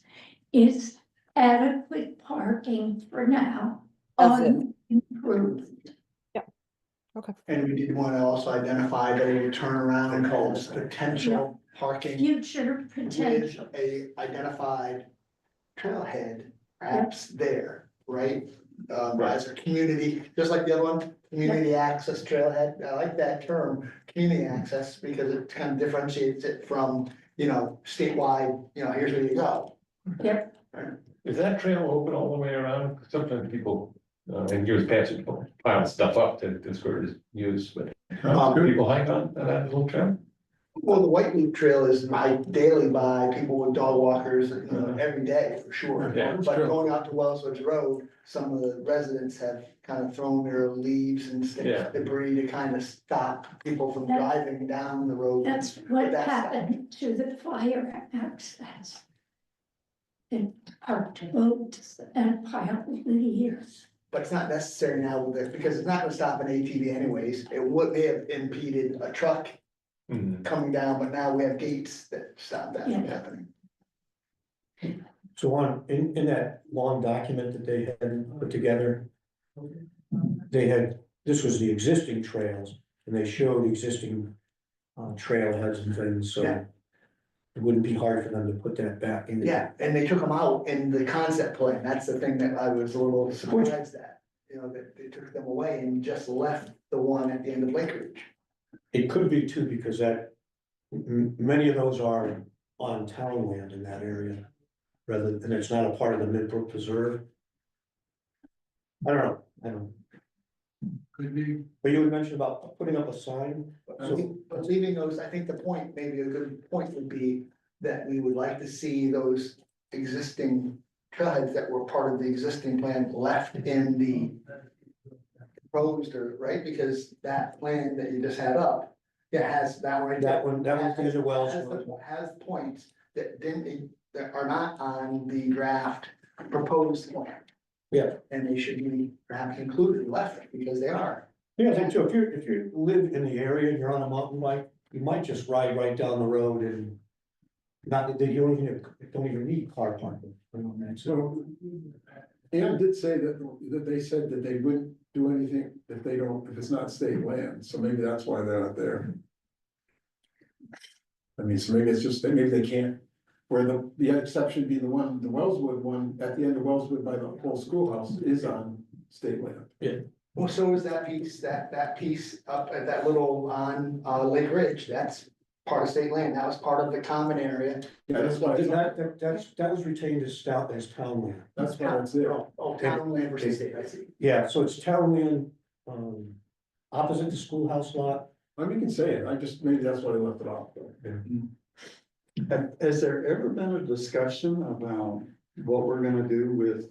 is adequate parking for now, That's it. unimproved. And we did want to also identify that a turnaround as potential parking Future with potential. a identified trailhead perhaps there, right? As a community, just like the other one, community access trailhead, I like that term, community access, because it kind of differentiates it from statewide, here's where you go. Yep, Is that trail open all the way around? Sometimes people, in years past, would pile stuff up to discourage use, but people hike on that little trail? Well, the White Loop Trail is my daily by people with dog walkers, every day for sure. Yeah, But going out to Wellswoods Road, some of the residents have kind of thrown their leaves and Yeah. debris to kind of stop people from driving down the road. that's what That's- happened to the fire access. It parked boats and piled leaves. But it's not necessary now with this, because it's not gonna stop an ATV anyways. It would may have impeded a truck coming down, but now we have gates that stop that from Yeah. happening. So in that long document that they had put together. This was the existing trails, and they showed existing trailheads and things, so. Yeah. It wouldn't be hard for them to put that back in. Yeah, and they took them out in the concept plan. That's the thing that I was a little surprised at. That they took them away and just left the one at the end of Lake Ridge. It could be too, because many of those are on town land in that area. Rather than it's not a part of the Midbrook Preserve. I don't know. Could be. But you had mentioned about putting up a sign. But leaving those, I think the point, maybe a good point would be that we would like to see those existing trailheads that were part of the existing plan left in the proposed, or, right, because that plan that you just had up, it has that right. That one is a Wells. Has points that that are not on the draft proposed plan. Yeah. And they should be perhaps included left, because they are. Yeah, I think too, if you live in the area and you're on a mountain bike, you might just ride right down the road and. Not that you don't even need car parking. So, Ann did say that they said that they wouldn't do anything if it's not state land, so maybe that's why they're not there. I mean, so maybe it's just, maybe they can't, where the exception be the Wellswood one, at the end of Wellswood by the whole schoolhouse is on state land. Well, so is that piece, that piece up at that little on Lake Ridge, that's part of state land, that was part of the common area. Yeah, that's why, That was retained as town land. that's why it's there. Oh, town land versus state, I see. Yeah, so it's town land, opposite the schoolhouse lot. I mean, you can say it, maybe that's why they left it off. Has there ever been a discussion about what we're gonna do with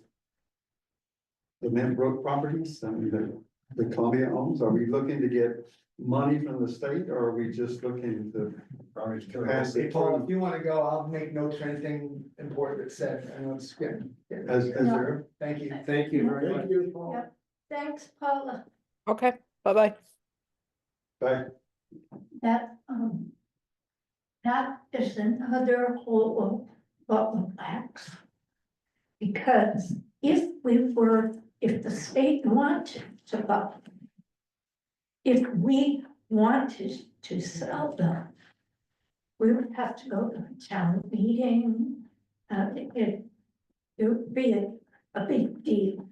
the Midbrook properties, I mean, the Columbia owns? Are we looking to get money from the state, or are we just looking to pass Hey, it Paul, through? if you wanna go, I'll make notes for anything important that's said, I know it's good. Has there, Thank you. Thank you very much. Thank you, Paul. Yep. Thanks, Paula. Okay, bye-bye. That is another whole bottlenecks. Because if the state wanted to buy, if we wanted to sell them, we would have to go to a town meeting, it would be a big deal.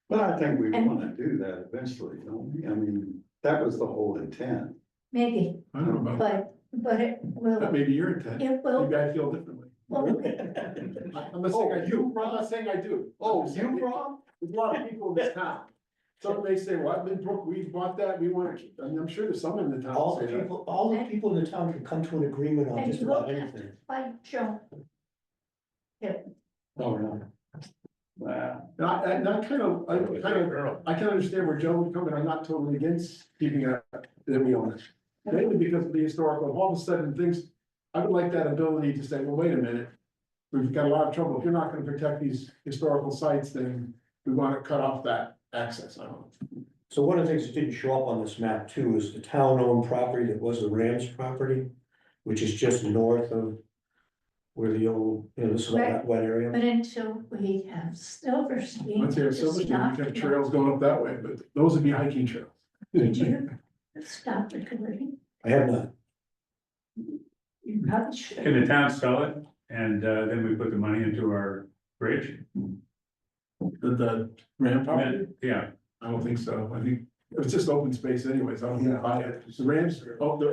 but I think we wanna do that eventually, don't we? I mean, that was the whole intent. Maybe, I don't know, but it that will, may be your intent, it will, maybe I feel differently. well, I'm not saying I do, I'm not saying I do. Rob? There's a lot of people in this town. Some may say, well, I've been Brook, we bought that, we want to keep, I mean, I'm sure there's some in the town. All that the say that. people in the town can come to an agreement on and just you about will have anything. to fight Joe. Oh, no. Wow. And I can understand where Joe would come in, I'm not totally against keeping it, that we own it. Mainly because of the historical, all of a sudden things, I would like that ability to say, well, wait a minute. We've got a lot of trouble, if you're not gonna protect these historical sites, then we wanna cut off that access, I don't know. So one of the things that didn't show up on this map too is the town-owned property that was the Rams property, which is just north of where the old, this is that wet area. But until we have Silverstein. Let's hear to Silverstein, stop we got the- trails going up that way, but those would be hiking trails. Did you stop the grading? I have not. You probably should. Can the town sell it and then we put the money into our bridge? The Ram property, Yeah, I don't think so, I think it's just open space anyways, I don't think buy it, the Rams, the